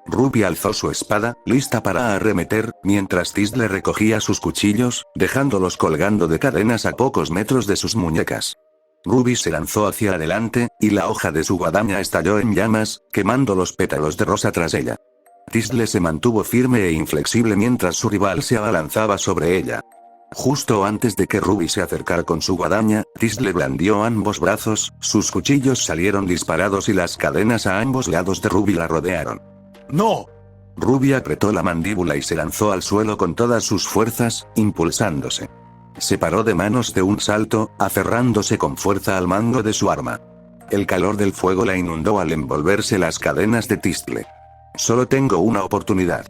Ruby alzó su espada, lista para arremeter, mientras Tistle recogía sus cuchillos, dejándolos colgando de cadenas a pocos metros de sus muñecas. Ruby se lanzó hacia adelante, y la hoja de su guadaña estalló en llamas, quemando los pétalos de rosa tras ella. Tistle se mantuvo firme e inflexible mientras su rival se abalanzaba sobre ella. Justo antes de que Ruby se acercara con su guadaña, Tistle blandió ambos brazos, sus cuchillos salieron disparados y las cadenas a ambos lados de Ruby la rodearon. ¡No! Ruby apretó la mandíbula y se lanzó al suelo con todas sus fuerzas, impulsándose. Se paró de manos de un salto, aferrándose con fuerza al mango de su arma. El calor del fuego la inundó al envolverse las cadenas de Tistle. Solo tengo una oportunidad.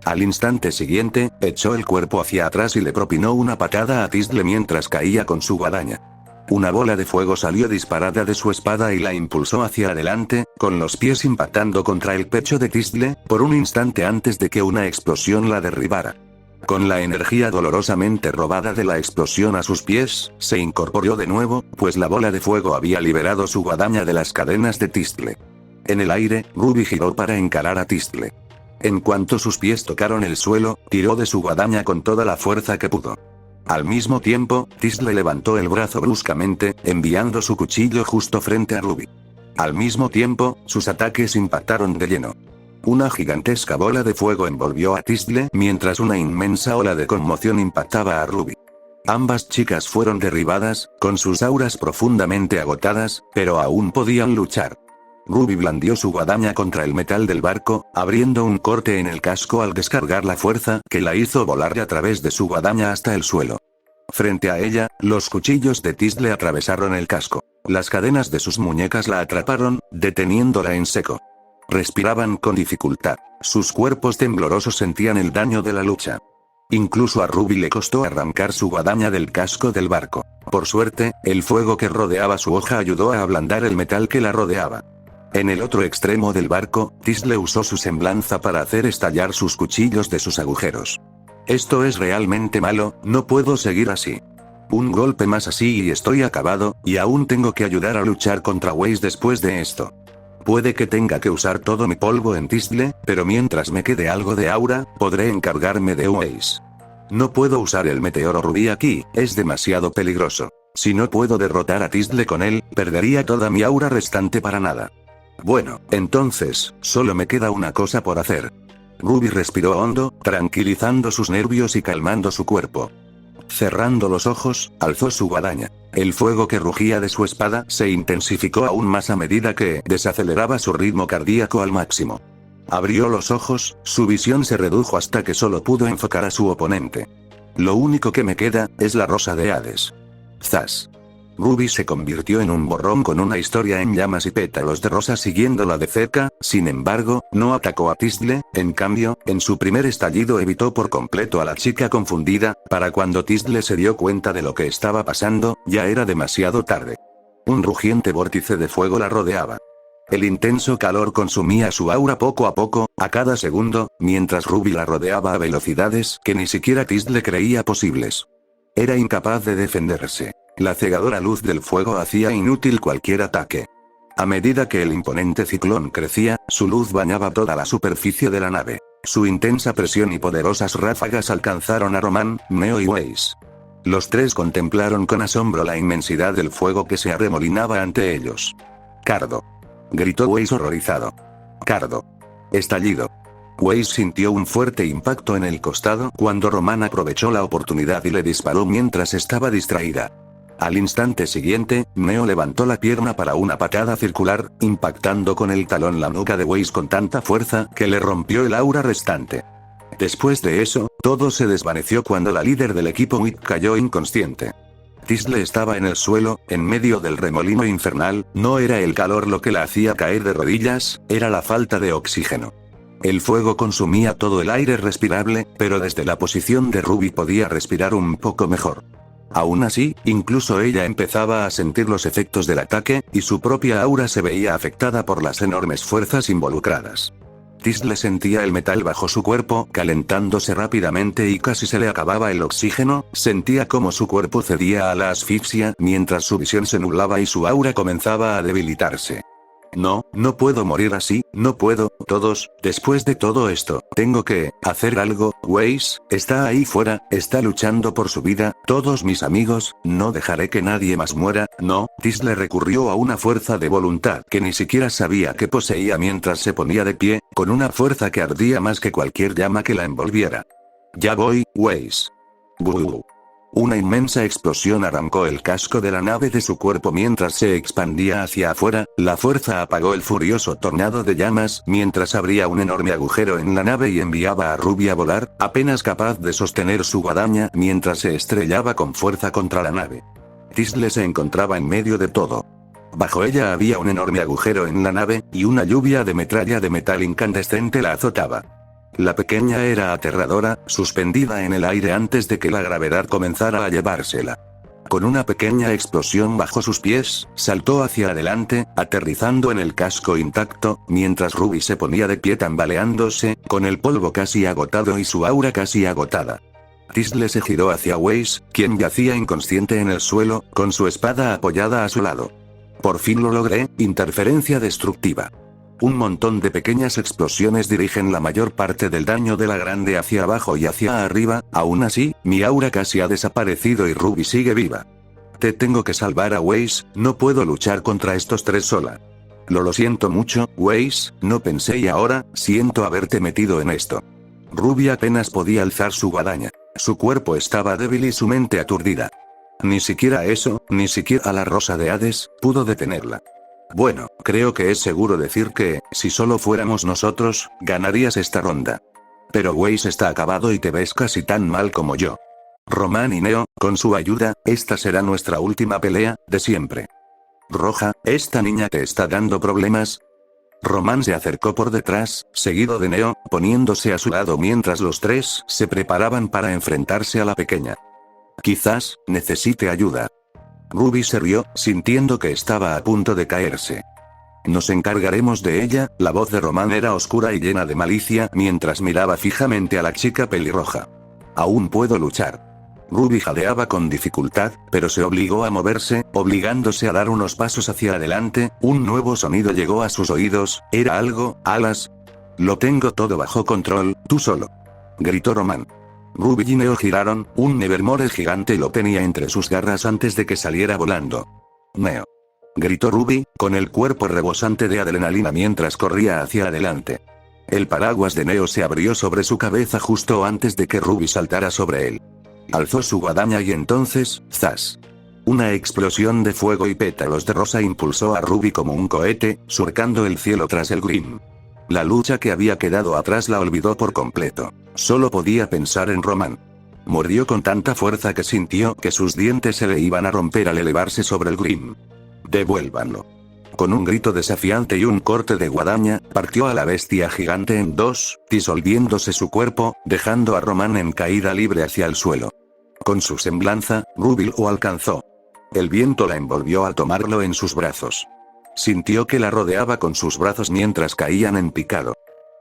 Al instante siguiente, echó el cuerpo hacia atrás y le propinó una patada a Tistle mientras caía con su guadaña. Una bola de fuego salió disparada de su espada y la impulsó hacia adelante, con los pies impactando contra el pecho de Tistle, por un instante antes de que una explosión la derribara. Con la energía dolorosamente robada de la explosión a sus pies, se incorporó de nuevo, pues la bola de fuego había liberado su guadaña de las cadenas de Tistle. En el aire, Ruby giró para encarar a Tistle. En cuanto sus pies tocaron el suelo, tiró de su guadaña con toda la fuerza que pudo. Al mismo tiempo, Tistle levantó el brazo bruscamente, enviando su cuchillo justo frente a Ruby. Al mismo tiempo, sus ataques impactaron de lleno. Una gigantesca bola de fuego envolvió a Tistle mientras una inmensa ola de conmoción impactaba a Ruby. Ambas chicas fueron derribadas, con sus auras profundamente agotadas, pero aún podían luchar. Ruby blandió su guadaña contra el metal del barco, abriendo un corte en el casco al descargar la fuerza que la hizo volar a través de su guadaña hasta el suelo. Frente a ella, los cuchillos de Tistle atravesaron el casco. Las cadenas de sus muñecas la atraparon, deteniéndola en seco. Respiraban con dificultad. Sus cuerpos temblorosos sentían el daño de la lucha. Incluso a Ruby le costó arrancar su guadaña del casco del barco. Por suerte, el fuego que rodeaba su hoja ayudó a ablandar el metal que la rodeaba. En el otro extremo del barco, Tistle usó su semblanza para hacer estallar sus cuchillos de sus agujeros. Esto es realmente malo, no puedo seguir así. Un golpe más así y estoy acabado, y aún tengo que ayudar a luchar contra Weiss después de esto. Puede que tenga que usar todo mi polvo en Tistle, pero mientras me quede algo de aura, podré encargarme de Weiss. No puedo usar el meteoro rubí aquí, es demasiado peligroso. Si no puedo derrotar a Tisle con él, perdería toda mi aura restante para nada. Bueno, entonces, solo me queda una cosa por hacer. Ruby respiró hondo, tranquilizando sus nervios y calmando su cuerpo. Cerrando los ojos, alzó su guadaña. El fuego que rugía de su espada se intensificó aún más a medida que desaceleraba su ritmo cardíaco al máximo. Abrió los ojos, su visión se redujo hasta que solo pudo enfocar a su oponente. Lo único que me queda es la rosa de Hades. Zas. Ruby se convirtió en un borrón con una historia en llamas y pétalos de rosa siguiéndola de cerca, sin embargo, no atacó a Tisle, en cambio, en su primer estallido evitó por completo a la chica confundida, para cuando Tisle se dio cuenta de lo que estaba pasando, ya era demasiado tarde. Un rugiente vórtice de fuego la rodeaba. El intenso calor consumía su aura poco a poco, a cada segundo, mientras Ruby la rodeaba a velocidades que ni siquiera Tisle creía posibles. Era incapaz de defenderse. La cegadora luz del fuego hacía inútil cualquier ataque. A medida que el imponente ciclón crecía, su luz bañaba toda la superficie de la nave. Su intensa presión y poderosas ráfagas alcanzaron a Román, Neo y Weiss. Los tres contemplaron con asombro la inmensidad del fuego que se arremolinaba ante ellos. «Cardo», gritó Weiss horrorizado. «Cardo». Estallido. Weiss sintió un fuerte impacto en el costado cuando Román aprovechó la oportunidad y le disparó mientras estaba distraída. Al instante siguiente, Neo levantó la pierna para una patada circular, impactando con el talón la nuca de Weiss con tanta fuerza que le rompió el aura restante. Después de eso, todo se desvaneció cuando la líder del equipo Wick cayó inconsciente. Tisle estaba en el suelo, en medio del remolino infernal, no era el calor lo que la hacía caer de rodillas, era la falta de oxígeno. El fuego consumía todo el aire respirable, pero desde la posición de Ruby podía respirar un poco mejor. Aún así, incluso ella empezaba a sentir los efectos del ataque, y su propia aura se veía afectada por las enormes fuerzas involucradas. Tisle sentía el metal bajo su cuerpo calentándose rápidamente y casi se le acababa el oxígeno, sentía como su cuerpo cedía a la asfixia mientras su visión se nublaba y su aura comenzaba a debilitarse. No puedo morir así, no puedo, todos, después de todo esto, tengo que hacer algo. Weiss está ahí fuera, está luchando por su vida, todos mis amigos, no dejaré que nadie más muera, no. Tisle recurrió a una fuerza de voluntad que ni siquiera sabía que poseía mientras se ponía de pie, con una fuerza que ardía más que cualquier llama que la envolviera. Ya voy, Weiss. Buh. Una inmensa explosión arrancó el casco de la nave de su cuerpo mientras se expandía hacia afuera, la fuerza apagó el furioso tornado de llamas mientras abría un enorme agujero en la nave y enviaba a Ruby a volar, apenas capaz de sostener su guadaña mientras se estrellaba con fuerza contra la nave. Tisle se encontraba en medio de todo. Bajo ella había un enorme agujero en la nave, y una lluvia de metralla de metal incandescente la azotaba. La pequeña era aterradora, suspendida en el aire antes de que la gravedad comenzara a llevársela. Con una pequeña explosión bajo sus pies, saltó hacia adelante, aterrizando en el casco intacto, mientras Ruby se ponía de pie tambaleándose, con el polvo casi agotado y su aura casi agotada. Tisle se giró hacia Weiss, quien yacía inconsciente en el suelo, con su espada apoyada a su lado. Por fin lo logré, interferencia destructiva. Un montón de pequeñas explosiones dirigen la mayor parte del daño de la grande hacia abajo y hacia arriba, aún así, mi aura casi ha desaparecido y Ruby sigue viva. Te tengo que salvar a Weiss, no puedo luchar contra estos tres sola. Lo siento mucho, Weiss, no pensé y ahora, siento haberte metido en esto. Ruby apenas podía alzar su guadaña. Su cuerpo estaba débil y su mente aturdida. Ni siquiera eso, ni siquiera la rosa de Hades, pudo detenerla. Bueno, creo que es seguro decir que, si solo fuéramos nosotros, ganarías esta ronda. Pero Weiss está acabado y te ves casi tan mal como yo. Román y Neo, con su ayuda, esta será nuestra última pelea, de siempre. Roja, ¿esta niña te está dando problemas? Román se acercó por detrás, seguido de Neo, poniéndose a su lado mientras los tres se preparaban para enfrentarse a la pequeña. Quizás, necesite ayuda. Ruby se rió, sintiendo que estaba a punto de caerse. Nos encargaremos de ella. La voz de Román era oscura y llena de malicia mientras miraba fijamente a la chica pelirroja. Aún puedo luchar. Ruby jadeaba con dificultad, pero se obligó a moverse, obligándose a dar unos pasos hacia adelante. Un nuevo sonido llegó a sus oídos, era algo, alas. Lo tengo todo bajo control, tú solo. Gritó Román. Ruby y Neo giraron, un Nevermore gigante lo tenía entre sus garras antes de que saliera volando. Neo. Gritó Ruby, con el cuerpo rebosante de adrenalina mientras corría hacia adelante. El paraguas de Neo se abrió sobre su cabeza justo antes de que Ruby saltara sobre él. Alzó su guadaña y entonces, ¡zas! Una explosión de fuego y pétalos de rosa impulsó a Ruby como un cohete, surcando el cielo tras el Grim. La lucha que había quedado atrás la olvidó por completo. Solo podía pensar en Roman. Mordió con tanta fuerza que sintió que sus dientes se le iban a romper al elevarse sobre el Grim. «Devuélvanlo». Con un grito desafiante y un corte de guadaña, partió a la bestia gigante en dos, disolviéndose su cuerpo, dejando a Roman en caída libre hacia el suelo. Con su semblanza, Ruby lo alcanzó. El viento la envolvió al tomarlo en sus brazos. Sintió que la rodeaba con sus brazos mientras caían en picado.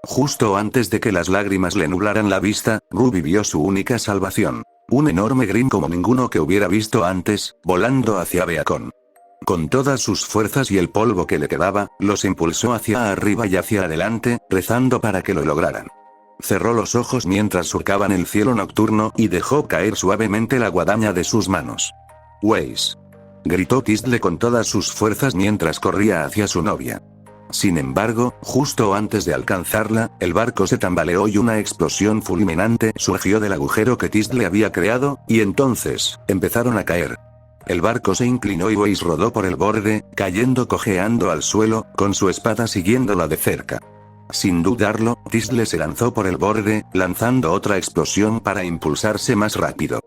Justo antes de que las lágrimas le nublaran la vista, Ruby vio su única salvación. Un enorme Grim como ninguno que hubiera visto antes, volando hacia Beacon. Con todas sus fuerzas y el polvo que le quedaba, los impulsó hacia arriba y hacia adelante, rezando para que lo lograran. Cerró los ojos mientras surcaban el cielo nocturno y dejó caer suavemente la guadaña de sus manos. «Weiss», gritó Tisle con todas sus fuerzas mientras corría hacia su novia. Sin embargo, justo antes de alcanzarla, el barco se tambaleó y una explosión fulminante surgió del agujero que Tisle había creado, y entonces, empezaron a caer. El barco se inclinó y Weiss rodó por el borde, cayendo cojeando al suelo, con su espada siguiéndola de cerca. Sin dudarlo, Tisle se lanzó por el borde, lanzando otra explosión para impulsarse más rápido.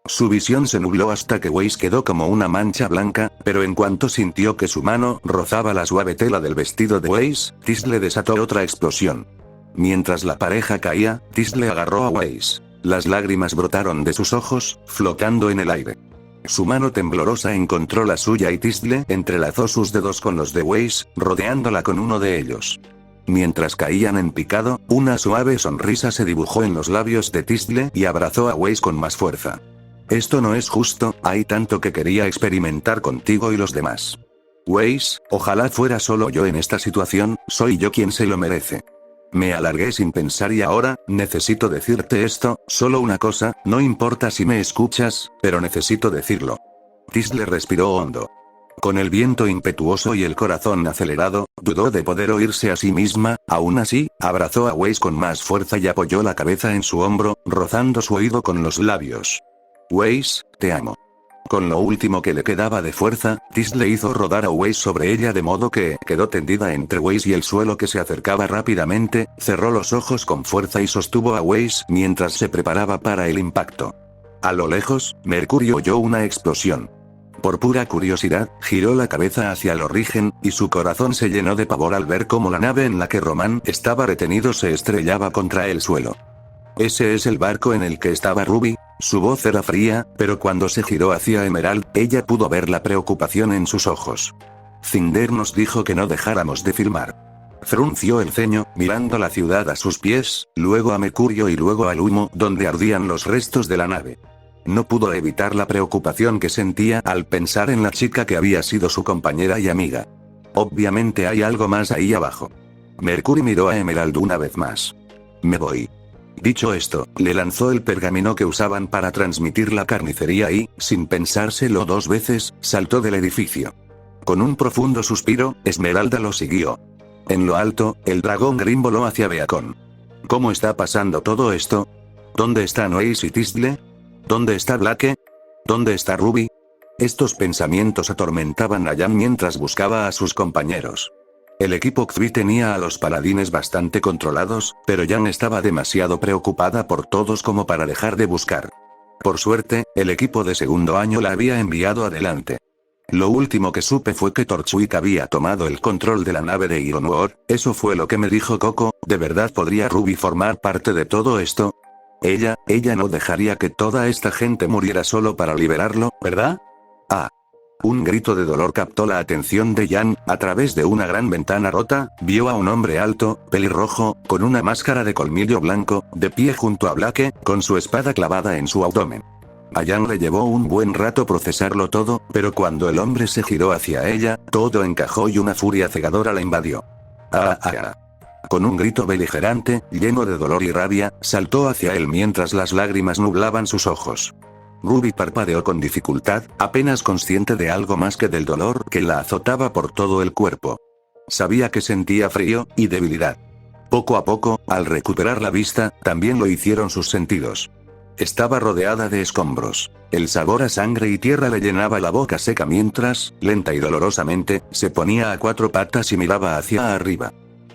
Su visión se nubló hasta que Weiss quedó como una mancha blanca, pero en cuanto sintió que su mano rozaba la suave tela del vestido de Weiss, Tisle desató otra explosión. Mientras la pareja caía, Tisle agarró a Weiss. Las lágrimas brotaron de sus ojos, flotando en el aire. Su mano temblorosa encontró la suya y Tisle entrelazó sus dedos con los de Weiss, rodeándola con uno de ellos. Mientras caían en picado, una suave sonrisa se dibujó en los labios de Tisle y abrazó a Weiss con más fuerza. «Esto no es justo, hay tanto que quería experimentar contigo y los demás. Weiss, ojalá fuera solo yo en esta situación, soy yo quien se lo merece». Me alargué sin pensar y ahora, necesito decirte esto, solo una cosa, no importa si me escuchas, pero necesito decirlo. Tisle respiró hondo. Con el viento impetuoso y el corazón acelerado, dudó de poder oírse a sí misma, aún así, abrazó a Weiss con más fuerza y apoyó la cabeza en su hombro, rozando su oído con los labios. «Weiss, te amo». Con lo último que le quedaba de fuerza, Tisle hizo rodar a Weiss sobre ella de modo que quedó tendida entre Weiss y el suelo que se acercaba rápidamente, cerró los ojos con fuerza y sostuvo a Weiss mientras se preparaba para el impacto. A lo lejos, Mercurio oyó una explosión. Por pura curiosidad, giró la cabeza hacia el origen, y su corazón se llenó de pavor al ver cómo la nave en la que Roman estaba retenido se estrellaba contra el suelo. «¿Ese es el barco en el que estaba Ruby?». Su voz era fría, pero cuando se giró hacia Emerald, ella pudo ver la preocupación en sus ojos. «Cinder nos dijo que no dejáramos de filmar». Frunció el ceño, mirando la ciudad a sus pies, luego a Mercurio y luego al humo donde ardían los restos de la nave. No pudo evitar la preocupación que sentía al pensar en la chica que había sido su compañera y amiga. Obviamente hay algo más ahí abajo. Mercurio miró a Emerald una vez más. «Me voy». Dicho esto, le lanzó el pergamino que usaban para transmitir la carnicería y, sin pensárselo dos veces, saltó del edificio. Con un profundo suspiro, Esmeralda lo siguió. En lo alto, el dragón Grim voló hacia Beacon. ¿Cómo está pasando todo esto? ¿Dónde están Weiss y Tisle? ¿Dónde está Blake? ¿Dónde está Ruby? Estos pensamientos atormentaban a Jan mientras buscaba a sus compañeros. El equipo Xvi tenía a los paladines bastante controlados, pero Jan estaba demasiado preocupada por todos como para dejar de buscar. Por suerte, el equipo de segundo año la había enviado adelante. Lo último que supe fue que Torchwick había tomado el control de la nave de Ironwood, eso fue lo que me dijo Coco. ¿De verdad podría Ruby formar parte de todo esto? Ella no dejaría que toda esta gente muriera solo para liberarlo, ¿verdad? Ah. Un grito de dolor captó la atención de Jan. A través de una gran ventana rota, vio a un hombre alto, pelirrojo, con una máscara de colmillo blanco, de pie junto a Blake, con su espada clavada en su abdomen. A Jan le llevó un buen rato procesarlo todo, pero cuando el hombre se giró hacia ella, todo encajó y una furia cegadora la invadió. Con un grito beligerante, lleno de dolor y rabia, saltó hacia él mientras las lágrimas nublaban sus ojos. Ruby parpadeó con dificultad, apenas consciente de algo más que del dolor que la azotaba por todo el cuerpo. Sabía que sentía frío y debilidad. Poco a poco, al recuperar la vista, también lo hicieron sus sentidos. Estaba rodeada de escombros. El sabor a sangre y tierra le llenaba la boca seca mientras, lenta y dolorosamente, se ponía a cuatro patas y miraba hacia arriba.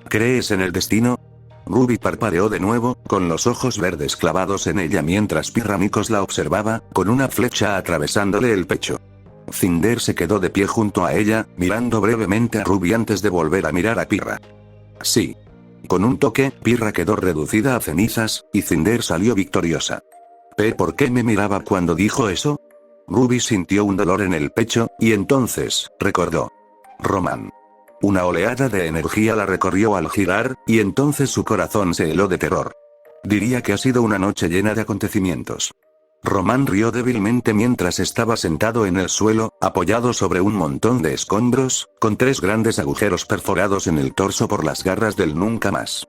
¿Crees en el destino? Ruby parpadeó de nuevo, con los ojos verdes clavados en ella mientras Pirramicos la observaba, con una flecha atravesándole el pecho. Cinder se quedó de pie junto a ella, mirando brevemente a Ruby antes de volver a mirar a Pirra. Sí. Con un toque, Pirra quedó reducida a cenizas, y Cinder salió victoriosa. ¿Por qué me miraba cuando dijo eso? Ruby sintió un dolor en el pecho, y entonces, recordó. Román. Una oleada de energía la recorrió al girar, y entonces su corazón se heló de terror. Diría que ha sido una noche llena de acontecimientos. Román rió débilmente mientras estaba sentado en el suelo, apoyado sobre un montón de escombros, con 3 grandes agujeros perforados en el torso por las garras del nunca más.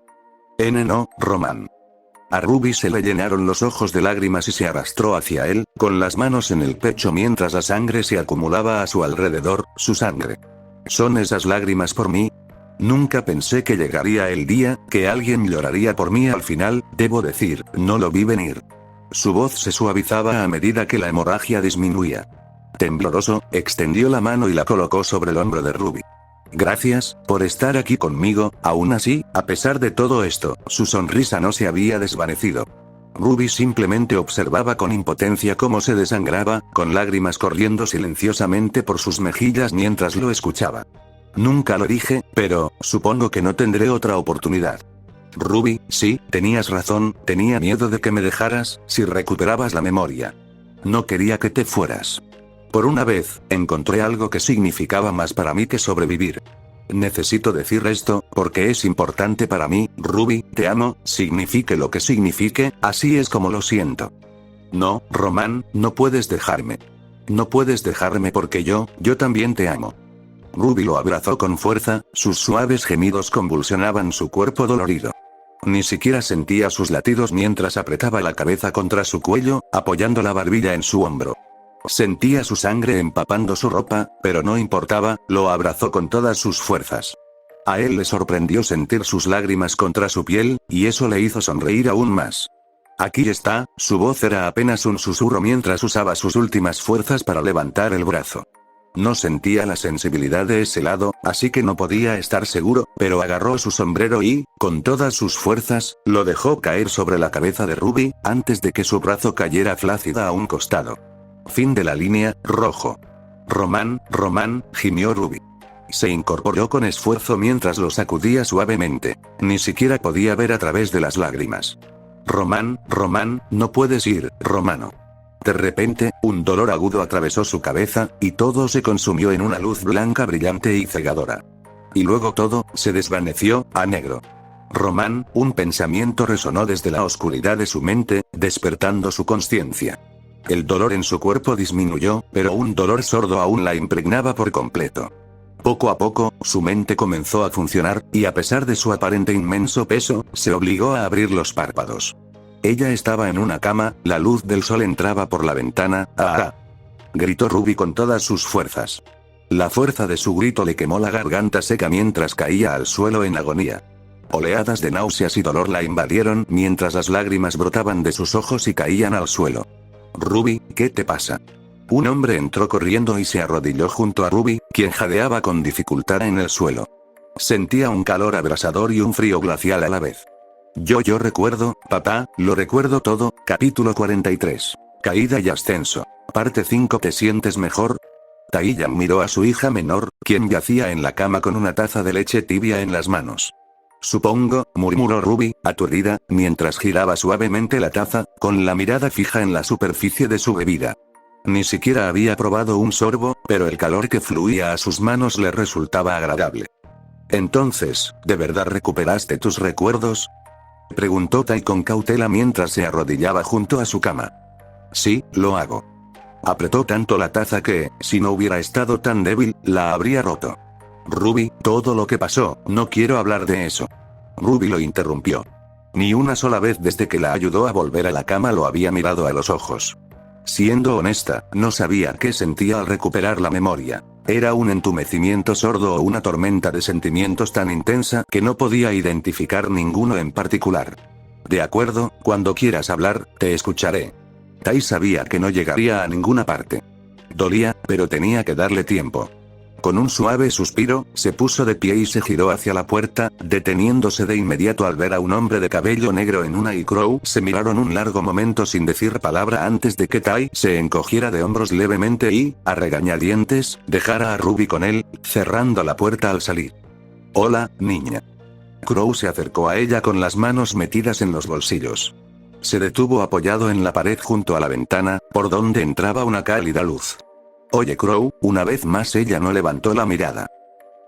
No, Román. A Ruby se le llenaron los ojos de lágrimas y se arrastró hacia él, con las manos en el pecho mientras la sangre se acumulaba a su alrededor, su sangre. ¿Son esas lágrimas por mí? Nunca pensé que llegaría el día, que alguien lloraría por mí al final, debo decir, no lo vi venir. Su voz se suavizaba a medida que la hemorragia disminuía. Tembloroso, extendió la mano y la colocó sobre el hombro de Ruby. Gracias, por estar aquí conmigo, aún así, a pesar de todo esto, su sonrisa no se había desvanecido. Ruby simplemente observaba con impotencia cómo se desangraba, con lágrimas corriendo silenciosamente por sus mejillas mientras lo escuchaba. Nunca lo dije, pero, supongo que no tendré otra oportunidad. Ruby, sí, tenías razón, tenía miedo de que me dejaras, si recuperabas la memoria. No quería que te fueras. Por una vez, encontré algo que significaba más para mí que sobrevivir. Necesito decir esto, porque es importante para mí, Ruby, te amo, signifique lo que signifique, así es como lo siento. No, Román, no puedes dejarme. No puedes dejarme porque yo también te amo. Ruby lo abrazó con fuerza, sus suaves gemidos convulsionaban su cuerpo dolorido. Ni siquiera sentía sus latidos mientras apretaba la cabeza contra su cuello, apoyando la barbilla en su hombro. Sentía su sangre empapando su ropa, pero no importaba, lo abrazó con todas sus fuerzas. A él le sorprendió sentir sus lágrimas contra su piel, y eso le hizo sonreír aún más. Aquí está, su voz era apenas un susurro mientras usaba sus últimas fuerzas para levantar el brazo. No sentía la sensibilidad de ese lado, así que no podía estar seguro, pero agarró su sombrero y, con todas sus fuerzas, lo dejó caer sobre la cabeza de Ruby, antes de que su brazo cayera flácida a un costado. Fin de la línea, rojo. Román, gimió Ruby. Se incorporó con esfuerzo mientras lo sacudía suavemente. Ni siquiera podía ver a través de las lágrimas. Román, no puedes ir, Romano. De repente, un dolor agudo atravesó su cabeza, y todo se consumió en una luz blanca brillante y cegadora. Y luego todo, se desvaneció, a negro. Román, un pensamiento resonó desde la oscuridad de su mente, despertando su conciencia. El dolor en su cuerpo disminuyó, pero un dolor sordo aún la impregnaba por completo. Poco a poco, su mente comenzó a funcionar, y a pesar de su aparente inmenso peso, se obligó a abrir los párpados. Ella estaba en una cama, la luz del sol entraba por la ventana. ¡Ah! Gritó Ruby con todas sus fuerzas. La fuerza de su grito le quemó la garganta seca mientras caía al suelo en agonía. Oleadas de náuseas y dolor la invadieron mientras las lágrimas brotaban de sus ojos y caían al suelo. Ruby, ¿qué te pasa? Un hombre entró corriendo y se arrodilló junto a Ruby, quien jadeaba con dificultad en el suelo. Sentía un calor abrasador y un frío glacial a la vez. Yo recuerdo, papá, lo recuerdo todo, capítulo 43. Caída y ascenso. Parte 5. ¿Te sientes mejor? Taiyang miró a su hija menor, quien yacía en la cama con una taza de leche tibia en las manos. Supongo, murmuró Ruby, aturdida, mientras giraba suavemente la taza, con la mirada fija en la superficie de su bebida. Ni siquiera había probado un sorbo, pero el calor que fluía a sus manos le resultaba agradable. Entonces, ¿de verdad recuperaste tus recuerdos? Preguntó Tai con cautela mientras se arrodillaba junto a su cama. Sí, lo hago. Apretó tanto la taza que, si no hubiera estado tan débil, la habría roto. Ruby, todo lo que pasó, no quiero hablar de eso. Ruby lo interrumpió. Ni una sola vez desde que la ayudó a volver a la cama lo había mirado a los ojos. Siendo honesta, no sabía qué sentía al recuperar la memoria. Era un entumecimiento sordo o una tormenta de sentimientos tan intensa que no podía identificar ninguno en particular. De acuerdo, cuando quieras hablar, te escucharé. Tai sabía que no llegaría a ninguna parte. Dolía, pero tenía que darle tiempo. Con un suave suspiro, se puso de pie y se giró hacia la puerta, deteniéndose de inmediato al ver a un hombre de cabello negro en una y Crow se miraron un largo momento sin decir palabra antes de que Tai se encogiera de hombros levemente y, a regañadientes, dejara a Ruby con él, cerrando la puerta al salir. «Hola, niña». Crow se acercó a ella con las manos metidas en los bolsillos. Se detuvo apoyado en la pared junto a la ventana, por donde entraba una cálida luz. «Oye Crow», una vez más ella no levantó la mirada.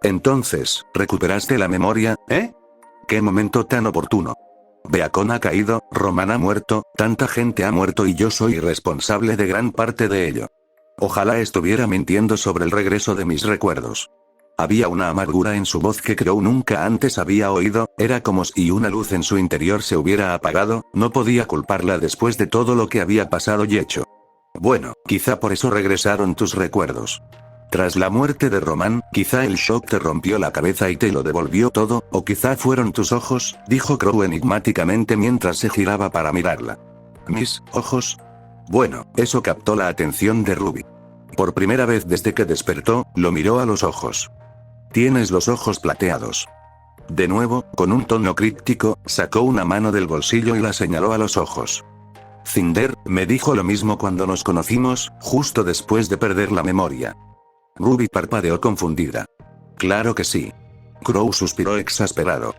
«Entonces, ¿recuperaste la memoria, eh? ¡Qué momento tan oportuno! Beacon ha caído, Roman ha muerto, tanta gente ha muerto y yo soy responsable de gran parte de ello. Ojalá estuviera mintiendo sobre el regreso de mis recuerdos». Había una amargura en su voz que Crow nunca antes había oído, era como si una luz en su interior se hubiera apagado, no podía culparla después de todo lo que había pasado y hecho. «Bueno, quizá por eso regresaron tus recuerdos. Tras la muerte de Roman, quizá el shock te rompió la cabeza y te lo devolvió todo, o quizá fueron tus ojos», dijo Crow enigmáticamente mientras se giraba para mirarla. «¿Mis ojos?». Bueno, eso captó la atención de Ruby. Por primera vez desde que despertó, lo miró a los ojos. «Tienes los ojos plateados». De nuevo, con un tono críptico, sacó una mano del bolsillo y la señaló a los ojos. «Cinder, me dijo lo mismo cuando nos conocimos, justo después de perder la memoria». Ruby parpadeó confundida. «Claro que sí». Crow suspiró exasperado.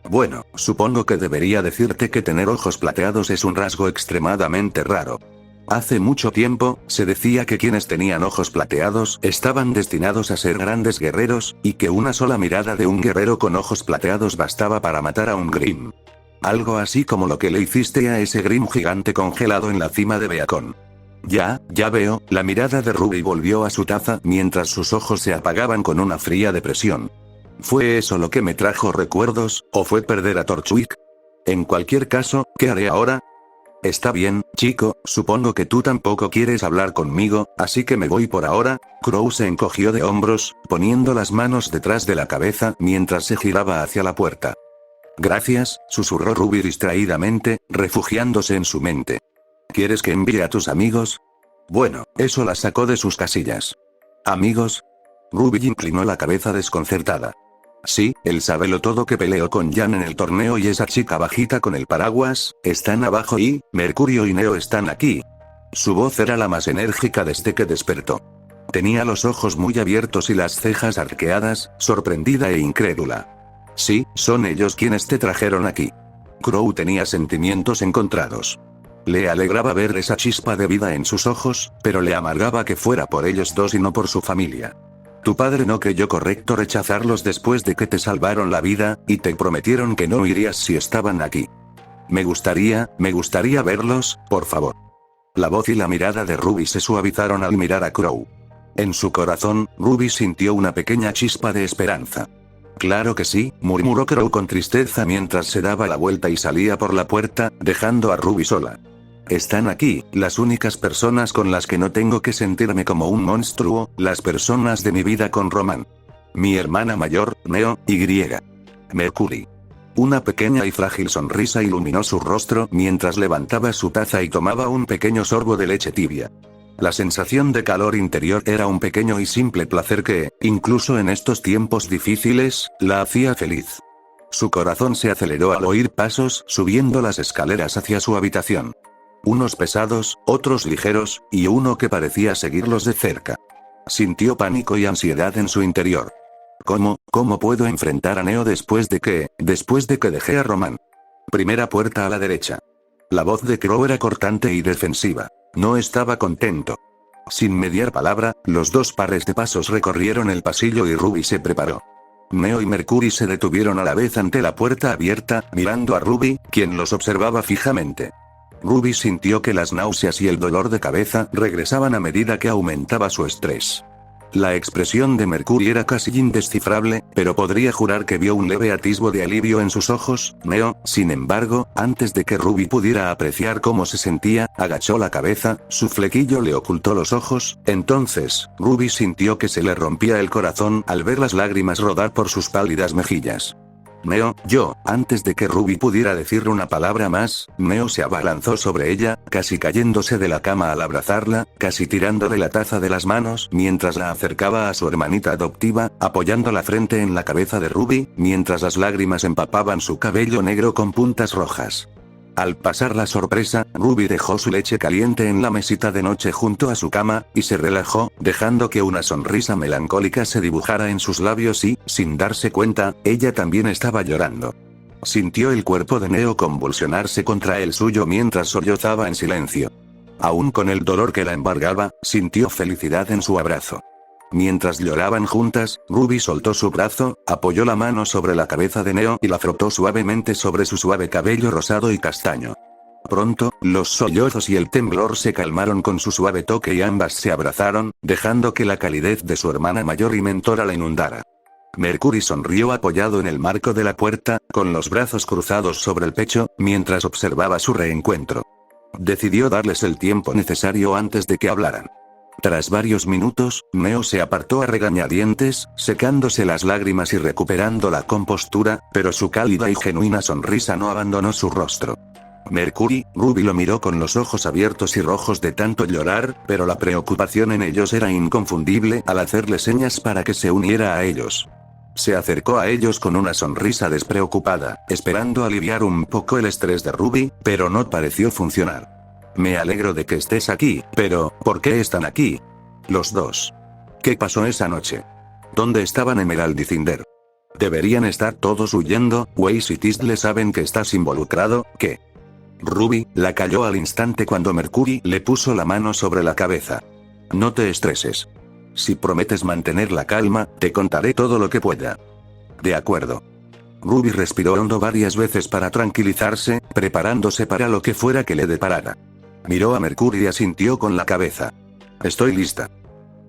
«Bueno, supongo que debería decirte que tener ojos plateados es un rasgo extremadamente raro. Hace mucho tiempo, se decía que quienes tenían ojos plateados estaban destinados a ser grandes guerreros, y que una sola mirada de un guerrero con ojos plateados bastaba para matar a un Grimm. Algo así como lo que le hiciste a ese Grimm gigante congelado en la cima de Beacon». Ya veo», la mirada de Ruby volvió a su taza mientras sus ojos se apagaban con una fría depresión. «¿Fue eso lo que me trajo recuerdos, o fue perder a Torchwick? En cualquier caso, ¿qué haré ahora?». «Está bien, chico, supongo que tú tampoco quieres hablar conmigo, así que me voy por ahora». Crow se encogió de hombros, poniendo las manos detrás de la cabeza mientras se giraba hacia la puerta. «Gracias», susurró Ruby distraídamente, refugiándose en su mente. «¿Quieres que envíe a tus amigos?». Bueno, eso la sacó de sus casillas. «¿Amigos?». Ruby inclinó la cabeza desconcertada. «Sí, el sabelotodo que peleó con Jan en el torneo y esa chica bajita con el paraguas, están abajo y, Mercurio y Neo están aquí». Su voz era la más enérgica desde que despertó. Tenía los ojos muy abiertos y las cejas arqueadas, sorprendida e incrédula. «Sí, son ellos quienes te trajeron aquí». Crow tenía sentimientos encontrados. Le alegraba ver esa chispa de vida en sus ojos, pero le amargaba que fuera por ellos dos y no por su familia. «Tu padre no creyó correcto rechazarlos después de que te salvaron la vida, y te prometieron que no irías si estaban aquí. Me gustaría verlos, por favor». La voz y la mirada de Ruby se suavizaron al mirar a Crow. En su corazón, Ruby sintió una pequeña chispa de esperanza. «Claro que sí», murmuró Crow con tristeza mientras se daba la vuelta y salía por la puerta, dejando a Ruby sola. «Están aquí, las únicas personas con las que no tengo que sentirme como un monstruo, las personas de mi vida con Roman. Mi hermana mayor, Neo, y Mercury». Una pequeña y frágil sonrisa iluminó su rostro mientras levantaba su taza y tomaba un pequeño sorbo de leche tibia. La sensación de calor interior era un pequeño y simple placer que, incluso en estos tiempos difíciles, la hacía feliz. Su corazón se aceleró al oír pasos subiendo las escaleras hacia su habitación. Unos pesados, otros ligeros, y uno que parecía seguirlos de cerca. Sintió pánico y ansiedad en su interior. ¿Cómo puedo enfrentar a Neo después de que dejé a Roman? Primera puerta a la derecha. La voz de Crow era cortante y defensiva. No estaba contento. Sin mediar palabra, los dos pares de pasos recorrieron el pasillo y Ruby se preparó. Neo y Mercury se detuvieron a la vez ante la puerta abierta, mirando a Ruby, quien los observaba fijamente. Ruby sintió que las náuseas y el dolor de cabeza regresaban a medida que aumentaba su estrés. La expresión de Mercury era casi indescifrable, pero podría jurar que vio un leve atisbo de alivio en sus ojos. Neo, sin embargo, antes de que Ruby pudiera apreciar cómo se sentía, agachó la cabeza, su flequillo le ocultó los ojos. Entonces, Ruby sintió que se le rompía el corazón al ver las lágrimas rodar por sus pálidas mejillas. Neo, antes de que Ruby pudiera decir una palabra más, Neo se abalanzó sobre ella, casi cayéndose de la cama al abrazarla, casi tirándole la taza de las manos mientras la acercaba a su hermanita adoptiva, apoyando la frente en la cabeza de Ruby, mientras las lágrimas empapaban su cabello negro con puntas rojas. Al pasar la sorpresa, Ruby dejó su leche caliente en la mesita de noche junto a su cama, y se relajó, dejando que una sonrisa melancólica se dibujara en sus labios y, sin darse cuenta, ella también estaba llorando. Sintió el cuerpo de Neo convulsionarse contra el suyo mientras sollozaba en silencio. Aún con el dolor que la embargaba, sintió felicidad en su abrazo. Mientras lloraban juntas, Ruby soltó su brazo, apoyó la mano sobre la cabeza de Neo y la frotó suavemente sobre su suave cabello rosado y castaño. Pronto, los sollozos y el temblor se calmaron con su suave toque y ambas se abrazaron, dejando que la calidez de su hermana mayor y mentora la inundara. Mercury sonrió apoyado en el marco de la puerta, con los brazos cruzados sobre el pecho, mientras observaba su reencuentro. Decidió darles el tiempo necesario antes de que hablaran. Tras varios minutos, Neo se apartó a regañadientes, secándose las lágrimas y recuperando la compostura, pero su cálida y genuina sonrisa no abandonó su rostro. Ruby lo miró con los ojos abiertos y rojos de tanto llorar, pero la preocupación en ellos era inconfundible al hacerle señas para que se uniera a ellos. Se acercó a ellos con una sonrisa despreocupada, esperando aliviar un poco el estrés de Ruby, pero no pareció funcionar. Me alegro de que estés aquí, pero, ¿por qué están aquí? Los dos. ¿Qué pasó esa noche? ¿Dónde estaban Emerald y Cinder? Deberían estar todos huyendo. Weiss y Tisdale saben que estás involucrado, ¿qué? Ruby la calló al instante cuando Mercury le puso la mano sobre la cabeza. No te estreses. Si prometes mantener la calma, te contaré todo lo que pueda. De acuerdo. Ruby respiró hondo varias veces para tranquilizarse, preparándose para lo que fuera que le deparara. Miró a Mercury y asintió con la cabeza. Estoy lista.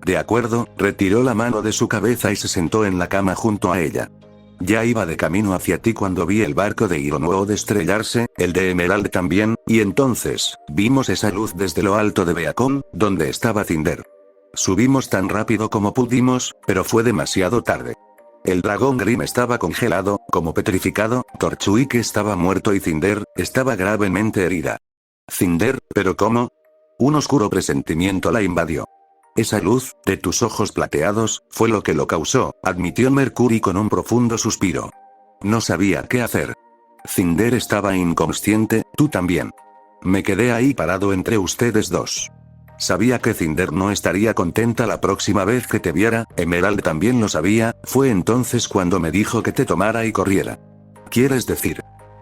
De acuerdo, retiró la mano de su cabeza y se sentó en la cama junto a ella. Ya iba de camino hacia ti cuando vi el barco de Ironwood estrellarse, el de Emerald también, y entonces, vimos esa luz desde lo alto de Beacon, donde estaba Cinder. Subimos tan rápido como pudimos, pero fue demasiado tarde. El dragón Grim estaba congelado, como petrificado, Torchwick estaba muerto y Cinder estaba gravemente herida. Cinder, ¿pero cómo? Un oscuro presentimiento la invadió. Esa luz, de tus ojos plateados, fue lo que lo causó, admitió Mercury con un profundo suspiro. No sabía qué hacer. Cinder estaba inconsciente, tú también. Me quedé ahí parado entre ustedes dos. Sabía que Cinder no estaría contenta la próxima vez que te viera, Emerald también lo sabía, fue entonces cuando me dijo que te tomara y corriera. ¿Quieres decir?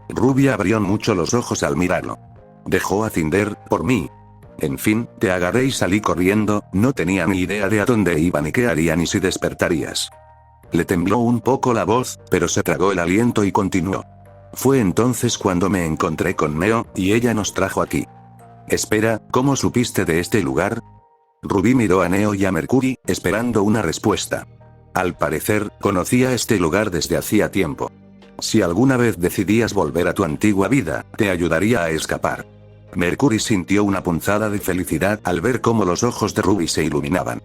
Ruby abrió mucho los ojos al mirarlo. Dejó a Cinder, por mí. En fin, te agarré y salí corriendo, no tenía ni idea de a dónde iba ni qué haría ni si despertarías. Le tembló un poco la voz, pero se tragó el aliento y continuó. Fue entonces cuando me encontré con Neo, y ella nos trajo aquí. Espera, ¿cómo supiste de este lugar? Ruby miró a Neo y a Mercury, esperando una respuesta. Al parecer, conocía este lugar desde hacía tiempo. Si alguna vez decidías volver a tu antigua vida, te ayudaría a escapar. Mercury sintió una punzada de felicidad al ver cómo los ojos de Ruby se iluminaban.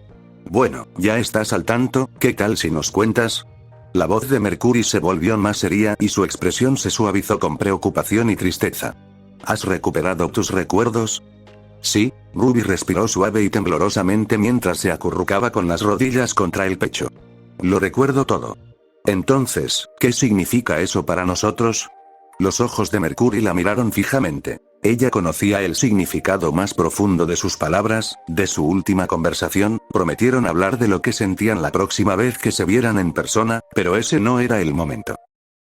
Bueno, ya estás al tanto, ¿qué tal si nos cuentas? La voz de Mercury se volvió más seria y su expresión se suavizó con preocupación y tristeza. ¿Has recuperado tus recuerdos? Sí, Ruby respiró suave y temblorosamente mientras se acurrucaba con las rodillas contra el pecho. Lo recuerdo todo. Entonces, ¿qué significa eso para nosotros? Los ojos de Mercury la miraron fijamente. Ella conocía el significado más profundo de sus palabras, de su última conversación, prometieron hablar de lo que sentían la próxima vez que se vieran en persona, pero ese no era el momento.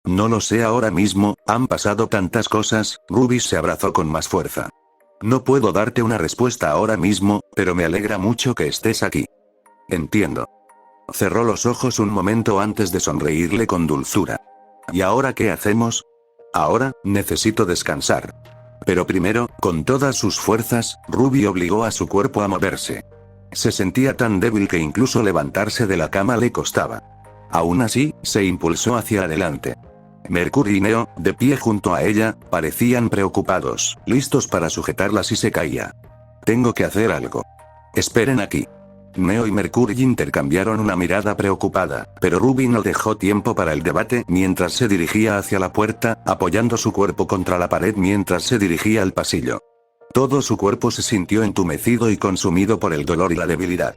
No lo sé ahora mismo, han pasado tantas cosas, Ruby se abrazó con más fuerza. No puedo darte una respuesta ahora mismo, pero me alegra mucho que estés aquí. Entiendo. Cerró los ojos un momento antes de sonreírle con dulzura. ¿Y ahora qué hacemos? Ahora, necesito descansar. Pero primero, con todas sus fuerzas, Ruby obligó a su cuerpo a moverse. Se sentía tan débil que incluso levantarse de la cama le costaba. Aún así, se impulsó hacia adelante. Mercurio y Neo, de pie junto a ella, parecían preocupados, listos para sujetarla si se caía. Tengo que hacer algo. Esperen aquí. Neo y Mercurio intercambiaron una mirada preocupada, pero Ruby no dejó tiempo para el debate mientras se dirigía hacia la puerta, apoyando su cuerpo contra la pared mientras se dirigía al pasillo. Todo su cuerpo se sintió entumecido y consumido por el dolor y la debilidad.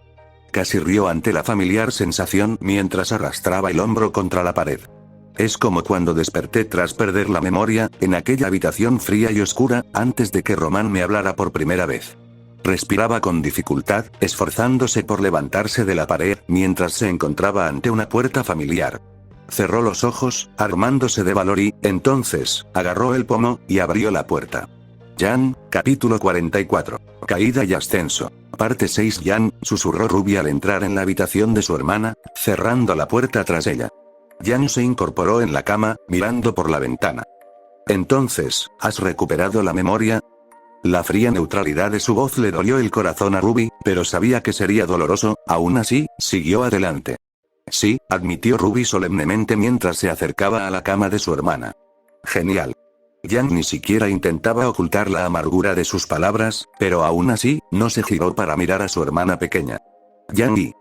Casi rió ante la familiar sensación mientras arrastraba el hombro contra la pared. Es como cuando desperté tras perder la memoria, en aquella habitación fría y oscura, antes de que Román me hablara por primera vez. Respiraba con dificultad, esforzándose por levantarse de la pared, mientras se encontraba ante una puerta familiar. Cerró los ojos, armándose de valor y, entonces, agarró el pomo, y abrió la puerta. Jan, capítulo 44. Caída y ascenso. Parte 6. Jan, susurró Ruby al entrar en la habitación de su hermana, cerrando la puerta tras ella. Jan se incorporó en la cama, mirando por la ventana. Entonces, ¿has recuperado la memoria? La fría neutralidad de su voz le dolió el corazón a Ruby, pero sabía que sería doloroso, aún así, siguió adelante. Sí, admitió Ruby solemnemente mientras se acercaba a la cama de su hermana. Genial. Jan ni siquiera intentaba ocultar la amargura de sus palabras, pero aún así, no se giró para mirar a su hermana pequeña. Jan y...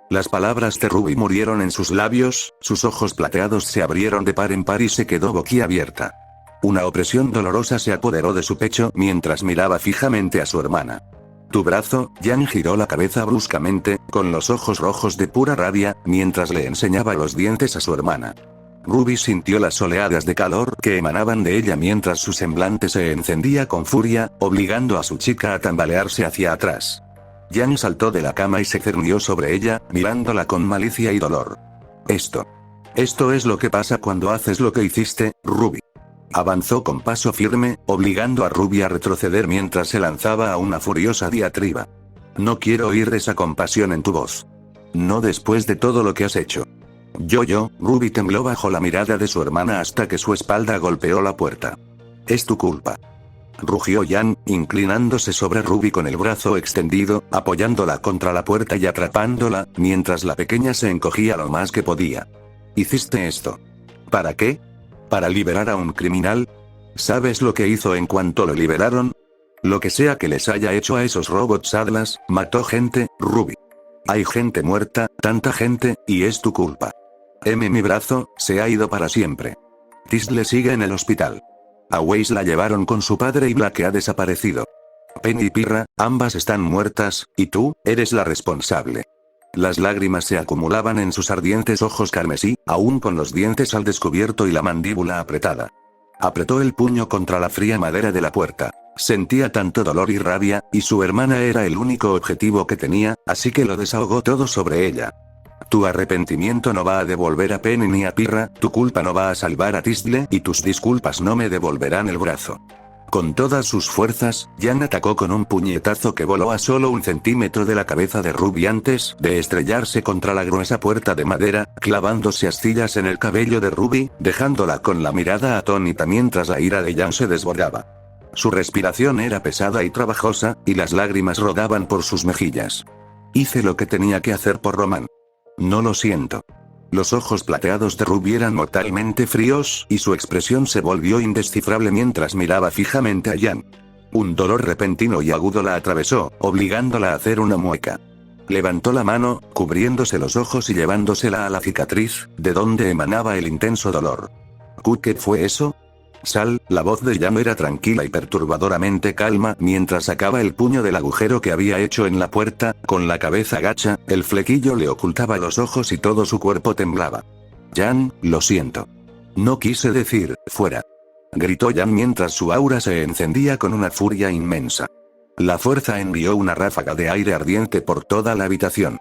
Las palabras de Ruby murieron en sus labios, sus ojos plateados se abrieron de par en par y se quedó boquiabierta. Una opresión dolorosa se apoderó de su pecho mientras miraba fijamente a su hermana. Tu brazo. Jan giró la cabeza bruscamente, con los ojos rojos de pura rabia, mientras le enseñaba los dientes a su hermana. Ruby sintió las oleadas de calor que emanaban de ella mientras su semblante se encendía con furia, obligando a su chica a tambalearse hacia atrás. Jan saltó de la cama y se cernió sobre ella, mirándola con malicia y dolor. Esto es lo que pasa cuando haces lo que hiciste, Ruby. Avanzó con paso firme, obligando a Ruby a retroceder mientras se lanzaba a una furiosa diatriba. No quiero oír esa compasión en tu voz. No después de todo lo que has hecho. Ruby tembló bajo la mirada de su hermana hasta que su espalda golpeó la puerta. Es tu culpa. Rugió Jan, inclinándose sobre Ruby con el brazo extendido, apoyándola contra la puerta y atrapándola, mientras la pequeña se encogía lo más que podía. ¿Hiciste esto? ¿Para qué? ¿Para liberar a un criminal? ¿Sabes lo que hizo en cuanto lo liberaron? Lo que sea que les haya hecho a esos robots Atlas, mató gente, Ruby. Hay gente muerta, tanta gente, y es tu culpa. Mi brazo, se ha ido para siempre. Tisle sigue en el hospital. A Weiss la llevaron con su padre y Black ha desaparecido. Penny y Pirra, ambas están muertas, y tú, eres la responsable. Las lágrimas se acumulaban en sus ardientes ojos carmesí, aún con los dientes al descubierto y la mandíbula apretada. Apretó el puño contra la fría madera de la puerta. Sentía tanto dolor y rabia, y su hermana era el único objetivo que tenía, así que lo desahogó todo sobre ella. Tu arrepentimiento no va a devolver a Penny ni a Pirra, tu culpa no va a salvar a Tisle y tus disculpas no me devolverán el brazo. Con todas sus fuerzas, Jan atacó con un puñetazo que voló a solo 1 centímetro de la cabeza de Ruby antes de estrellarse contra la gruesa puerta de madera, clavándose astillas en el cabello de Ruby, dejándola con la mirada atónita mientras la ira de Jan se desbordaba. Su respiración era pesada y trabajosa, y las lágrimas rodaban por sus mejillas. Hice lo que tenía que hacer por Román. No lo siento. Los ojos plateados de Ruby eran mortalmente fríos, y su expresión se volvió indescifrable mientras miraba fijamente a Jan. Un dolor repentino y agudo la atravesó, obligándola a hacer una mueca. Levantó la mano, cubriéndose los ojos y llevándosela a la cicatriz, de donde emanaba el intenso dolor. ¿Qué fue eso? Sal, la voz de Jan era tranquila y perturbadoramente calma mientras sacaba el puño del agujero que había hecho en la puerta, con la cabeza gacha, el flequillo le ocultaba los ojos y todo su cuerpo temblaba. Jan, lo siento. No quise decir, fuera. Gritó Jan mientras su aura se encendía con una furia inmensa. La fuerza envió una ráfaga de aire ardiente por toda la habitación.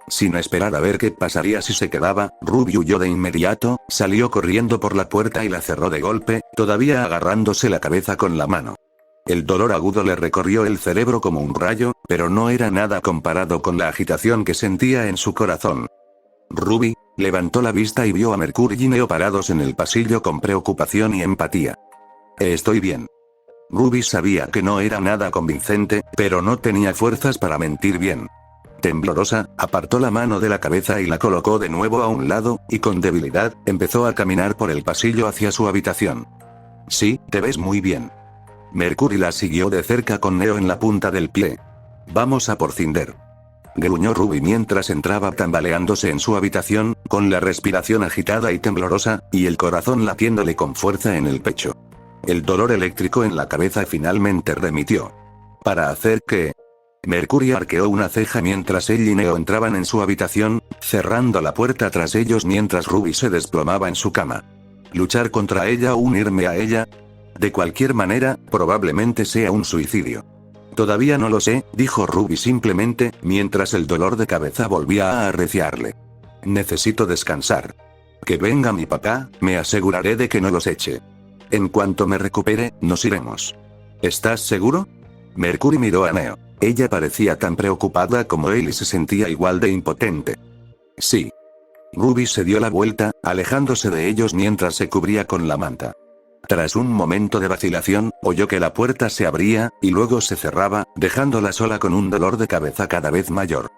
Sin esperar a ver qué pasaría si se quedaba, Ruby huyó de inmediato, salió corriendo por la puerta y la cerró de golpe, todavía agarrándose la cabeza con la mano. El dolor agudo le recorrió el cerebro como un rayo, pero no era nada comparado con la agitación que sentía en su corazón. Ruby levantó la vista y vio a Mercurio y Neo parados en el pasillo con preocupación y empatía. Estoy bien. Ruby sabía que no era nada convincente, pero no tenía fuerzas para mentir bien. Temblorosa, apartó la mano de la cabeza y la colocó de nuevo a un lado, y con debilidad, empezó a caminar por el pasillo hacia su habitación. Sí, te ves muy bien. Mercury la siguió de cerca con Neo en la punta del pie. Vamos a por Cinder. Gruñó Ruby mientras entraba tambaleándose en su habitación, con la respiración agitada y temblorosa, y el corazón latiéndole con fuerza en el pecho. El dolor eléctrico en la cabeza finalmente remitió. ¿Para hacer qué? Mercury arqueó una ceja mientras él y Neo entraban en su habitación, cerrando la puerta tras ellos mientras Ruby se desplomaba en su cama. ¿Luchar contra ella o unirme a ella? De cualquier manera, probablemente sea un suicidio. Todavía no lo sé, dijo Ruby simplemente, mientras el dolor de cabeza volvía a arreciarle. Necesito descansar. Que venga mi papá, me aseguraré de que no los eche. En cuanto me recupere, nos iremos. ¿Estás seguro? Mercury miró a Neo. Ella parecía tan preocupada como él y se sentía igual de impotente. Sí. Ruby se dio la vuelta, alejándose de ellos mientras se cubría con la manta. Tras un momento de vacilación, oyó que la puerta se abría, y luego se cerraba, dejándola sola con un dolor de cabeza cada vez mayor.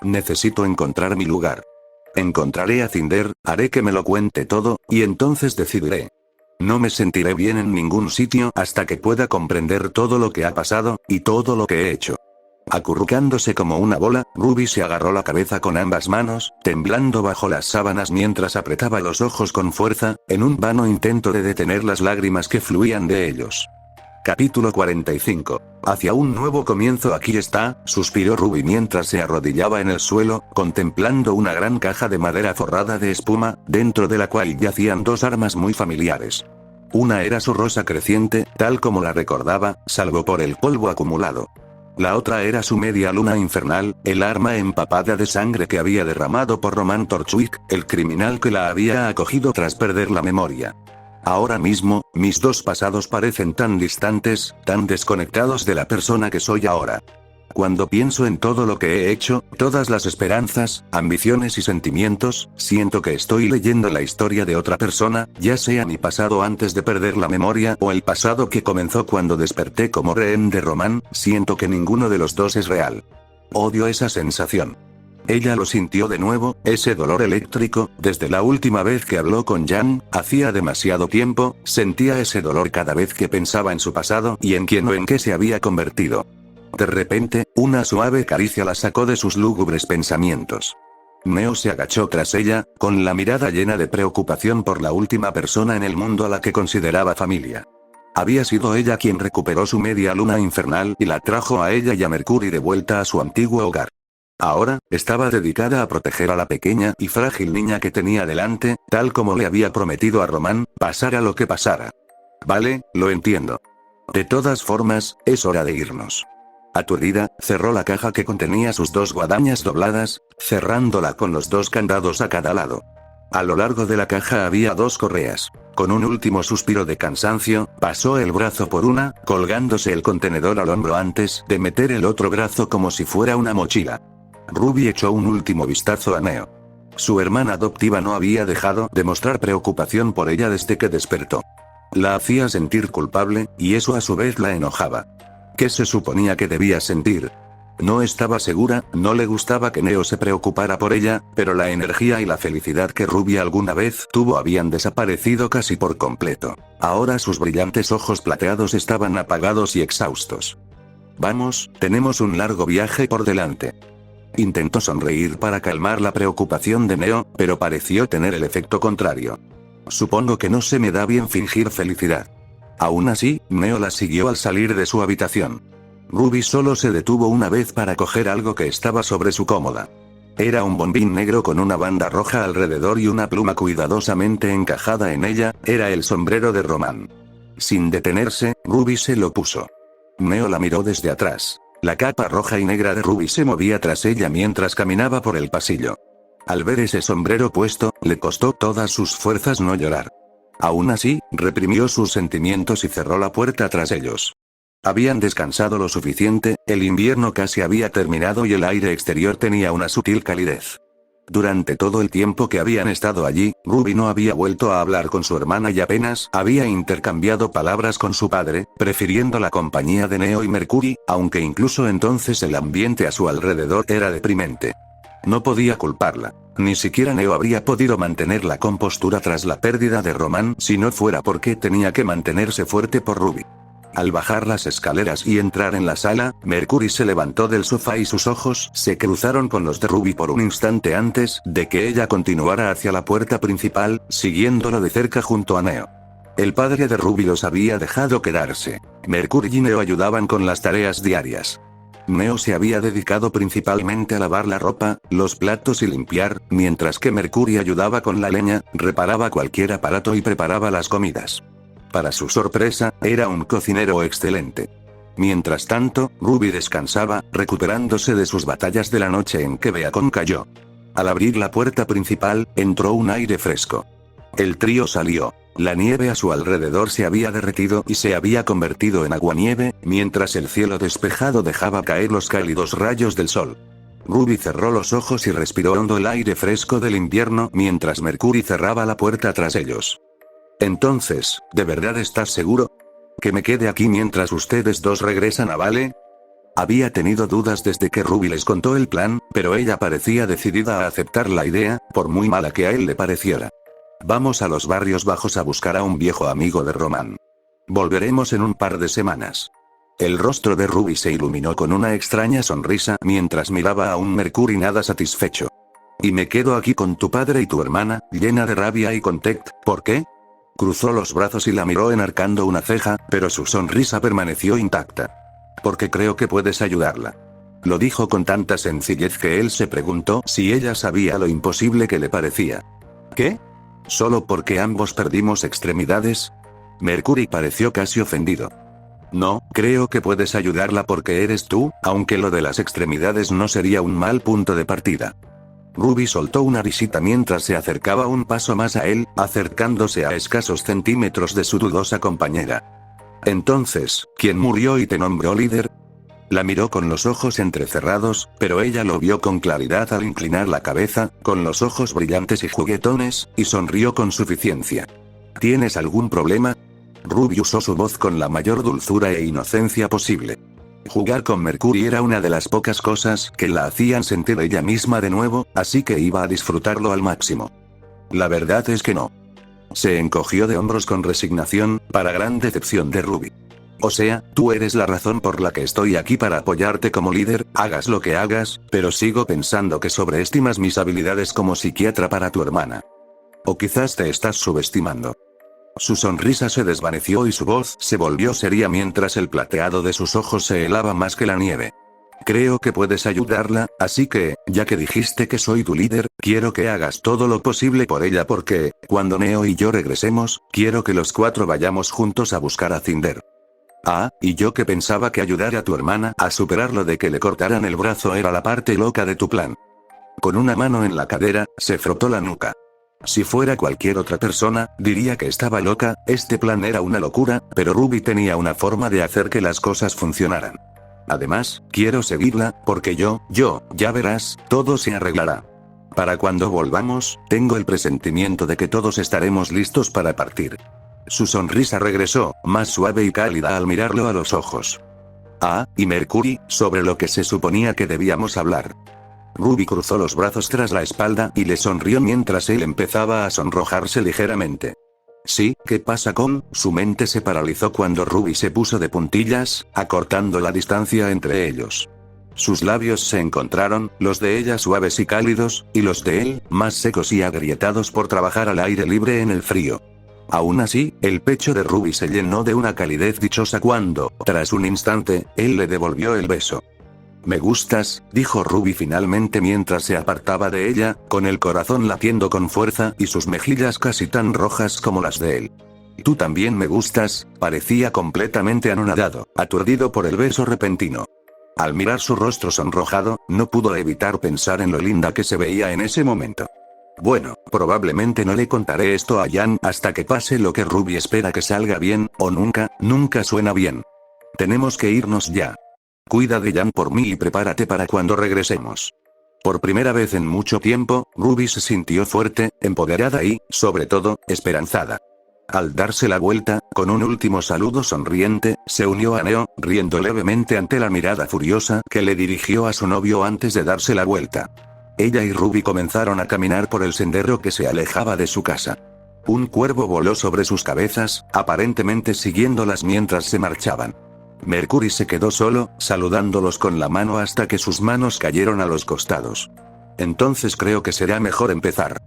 Necesito encontrar mi lugar. Encontraré a Cinder, haré que me lo cuente todo, y entonces decidiré. No me sentiré bien en ningún sitio hasta que pueda comprender todo lo que ha pasado, y todo lo que he hecho. Acurrucándose como una bola, Ruby se agarró la cabeza con ambas manos, temblando bajo las sábanas mientras apretaba los ojos con fuerza, en un vano intento de detener las lágrimas que fluían de ellos. Capítulo 45. Hacia un nuevo comienzo aquí está, suspiró Ruby mientras se arrodillaba en el suelo, contemplando una gran caja de madera forrada de espuma, dentro de la cual yacían dos armas muy familiares. Una era su rosa creciente, tal como la recordaba, salvo por el polvo acumulado. La otra era su media luna infernal, el arma empapada de sangre que había derramado por Roman Torchwick, el criminal que la había acogido tras perder la memoria. Ahora mismo, mis dos pasados parecen tan distantes, tan desconectados de la persona que soy ahora. Cuando pienso en todo lo que he hecho, todas las esperanzas, ambiciones y sentimientos, siento que estoy leyendo la historia de otra persona, ya sea mi pasado antes de perder la memoria o el pasado que comenzó cuando desperté como rehén de Roman, siento que ninguno de los dos es real. Odio esa sensación. Ella lo sintió de nuevo, ese dolor eléctrico, desde la última vez que habló con Jan, hacía demasiado tiempo, sentía ese dolor cada vez que pensaba en su pasado y en quién o en qué se había convertido. De repente, una suave caricia la sacó de sus lúgubres pensamientos. Neo se agachó tras ella, con la mirada llena de preocupación por la última persona en el mundo a la que consideraba familia. Había sido ella quien recuperó su media luna infernal y la trajo a ella y a Mercury de vuelta a su antiguo hogar. Ahora, estaba dedicada a proteger a la pequeña y frágil niña que tenía delante, tal como le había prometido a Roman, pasara lo que pasara. Vale, lo entiendo. De todas formas, es hora de irnos. Aturdida, cerró la caja que contenía sus dos guadañas dobladas, cerrándola con los dos candados a cada lado. A lo largo de la caja había dos correas. Con un último suspiro de cansancio, pasó el brazo por una, colgándose el contenedor al hombro antes de meter el otro brazo como si fuera una mochila. Ruby echó un último vistazo a Neo. Su hermana adoptiva no había dejado de mostrar preocupación por ella desde que despertó. La hacía sentir culpable, y eso a su vez la enojaba. ¿Qué se suponía que debía sentir? No estaba segura, no le gustaba que Neo se preocupara por ella, pero la energía y la felicidad que Ruby alguna vez tuvo habían desaparecido casi por completo. Ahora sus brillantes ojos plateados estaban apagados y exhaustos. Vamos, tenemos un largo viaje por delante. Intentó sonreír para calmar la preocupación de Neo, pero pareció tener el efecto contrario. Supongo que no se me da bien fingir felicidad. Aún así, Neo la siguió al salir de su habitación. Ruby solo se detuvo una vez para coger algo que estaba sobre su cómoda. Era un bombín negro con una banda roja alrededor y una pluma cuidadosamente encajada en ella, era el sombrero de Roman. Sin detenerse, Ruby se lo puso. Neo la miró desde atrás. La capa roja y negra de Ruby se movía tras ella mientras caminaba por el pasillo. Al ver ese sombrero puesto, le costó todas sus fuerzas no llorar. Aún así, reprimió sus sentimientos y cerró la puerta tras ellos. Habían descansado lo suficiente, el invierno casi había terminado y el aire exterior tenía una sutil calidez. Durante todo el tiempo que habían estado allí, Ruby no había vuelto a hablar con su hermana y apenas había intercambiado palabras con su padre, prefiriendo la compañía de Neo y Mercury, aunque incluso entonces el ambiente a su alrededor era deprimente. No podía culparla. Ni siquiera Neo habría podido mantener la compostura tras la pérdida de Román si no fuera porque tenía que mantenerse fuerte por Ruby. Al bajar las escaleras y entrar en la sala, Mercury se levantó del sofá y sus ojos se cruzaron con los de Ruby por un instante antes de que ella continuara hacia la puerta principal, siguiéndolo de cerca junto a Neo. El padre de Ruby los había dejado quedarse. Mercury y Neo ayudaban con las tareas diarias. Neo se había dedicado principalmente a lavar la ropa, los platos y limpiar, mientras que Mercury ayudaba con la leña, reparaba cualquier aparato y preparaba las comidas. Para su sorpresa, era un cocinero excelente. Mientras tanto, Ruby descansaba, recuperándose de sus batallas de la noche en que Beacon cayó. Al abrir la puerta principal, entró un aire fresco. El trío salió. La nieve a su alrededor se había derretido y se había convertido en aguanieve, mientras el cielo despejado dejaba caer los cálidos rayos del sol. Ruby cerró los ojos y respiró hondo el aire fresco del invierno mientras Mercury cerraba la puerta tras ellos. Entonces, ¿de verdad estás seguro? ¿Que me quede aquí mientras ustedes dos regresan a Vale? Había tenido dudas desde que Ruby les contó el plan, pero ella parecía decidida a aceptar la idea, por muy mala que a él le pareciera. Vamos a los barrios bajos a buscar a un viejo amigo de Román. Volveremos en un par de semanas. El rostro de Ruby se iluminó con una extraña sonrisa mientras miraba a un Mercury nada satisfecho. Y me quedo aquí con tu padre y tu hermana, llena de rabia y con Tect, ¿por qué? Cruzó los brazos y la miró enarcando una ceja, pero su sonrisa permaneció intacta. Porque creo que puedes ayudarla. Lo dijo con tanta sencillez que él se preguntó si ella sabía lo imposible que le parecía. ¿Qué? ¿Solo porque ambos perdimos extremidades? Mercury pareció casi ofendido. No, creo que puedes ayudarla porque eres tú, aunque lo de las extremidades no sería un mal punto de partida. Ruby soltó una risita mientras se acercaba un paso más a él, acercándose a escasos centímetros de su dudosa compañera. Entonces, ¿quién murió y te nombró líder? La miró con los ojos entrecerrados, pero ella lo vio con claridad al inclinar la cabeza, con los ojos brillantes y juguetones, y sonrió con suficiencia. ¿Tienes algún problema? Ruby usó su voz con la mayor dulzura e inocencia posible. Jugar con Mercury era una de las pocas cosas que la hacían sentir ella misma de nuevo, así que iba a disfrutarlo al máximo. La verdad es que no. Se encogió de hombros con resignación, para gran decepción de Ruby. O sea, tú eres la razón por la que estoy aquí para apoyarte como líder, hagas lo que hagas, pero sigo pensando que sobreestimas mis habilidades como psiquiatra para tu hermana. O quizás te estás subestimando. Su sonrisa se desvaneció y su voz se volvió seria mientras el plateado de sus ojos se helaba más que la nieve. Creo que puedes ayudarla, así que, ya que dijiste que soy tu líder, quiero que hagas todo lo posible por ella porque, cuando Neo y yo regresemos, quiero que los cuatro vayamos juntos a buscar a Cinder. Ah, y yo que pensaba que ayudar a tu hermana a superar lo de que le cortaran el brazo era la parte loca de tu plan. Con una mano en la cadera, se frotó la nuca. Si fuera cualquier otra persona, diría que estaba loca, este plan era una locura, pero Ruby tenía una forma de hacer que las cosas funcionaran. Además, quiero seguirla, porque ya verás, todo se arreglará. Para cuando volvamos, tengo el presentimiento de que todos estaremos listos para partir. Su sonrisa regresó, más suave y cálida al mirarlo a los ojos. Ah, y Mercury, sobre lo que se suponía que debíamos hablar. Ruby cruzó los brazos tras la espalda y le sonrió mientras él empezaba a sonrojarse ligeramente. Sí, ¿qué pasa con? Su mente se paralizó cuando Ruby se puso de puntillas, acortando la distancia entre ellos. Sus labios se encontraron, los de ella suaves y cálidos, y los de él, más secos y agrietados por trabajar al aire libre en el frío. Aún así, el pecho de Ruby se llenó de una calidez dichosa cuando, tras un instante, él le devolvió el beso. Me gustas, dijo Ruby finalmente mientras se apartaba de ella, con el corazón latiendo con fuerza y sus mejillas casi tan rojas como las de él. Tú también me gustas, parecía completamente anonadado, aturdido por el beso repentino. Al mirar su rostro sonrojado, no pudo evitar pensar en lo linda que se veía en ese momento. Bueno, probablemente no le contaré esto a Jan hasta que pase lo que Ruby espera que salga bien, o nunca suena bien. Tenemos que irnos ya. Cuida de Jan por mí y prepárate para cuando regresemos. Por primera vez en mucho tiempo, Ruby se sintió fuerte, empoderada y, sobre todo, esperanzada. Al darse la vuelta, con un último saludo sonriente, se unió a Neo, riendo levemente ante la mirada furiosa que le dirigió a su novio antes de darse la vuelta. Ella y Ruby comenzaron a caminar por el sendero que se alejaba de su casa. Un cuervo voló sobre sus cabezas, aparentemente siguiéndolas mientras se marchaban. Mercury se quedó solo, saludándolos con la mano hasta que sus manos cayeron a los costados. Entonces creo que será mejor empezar.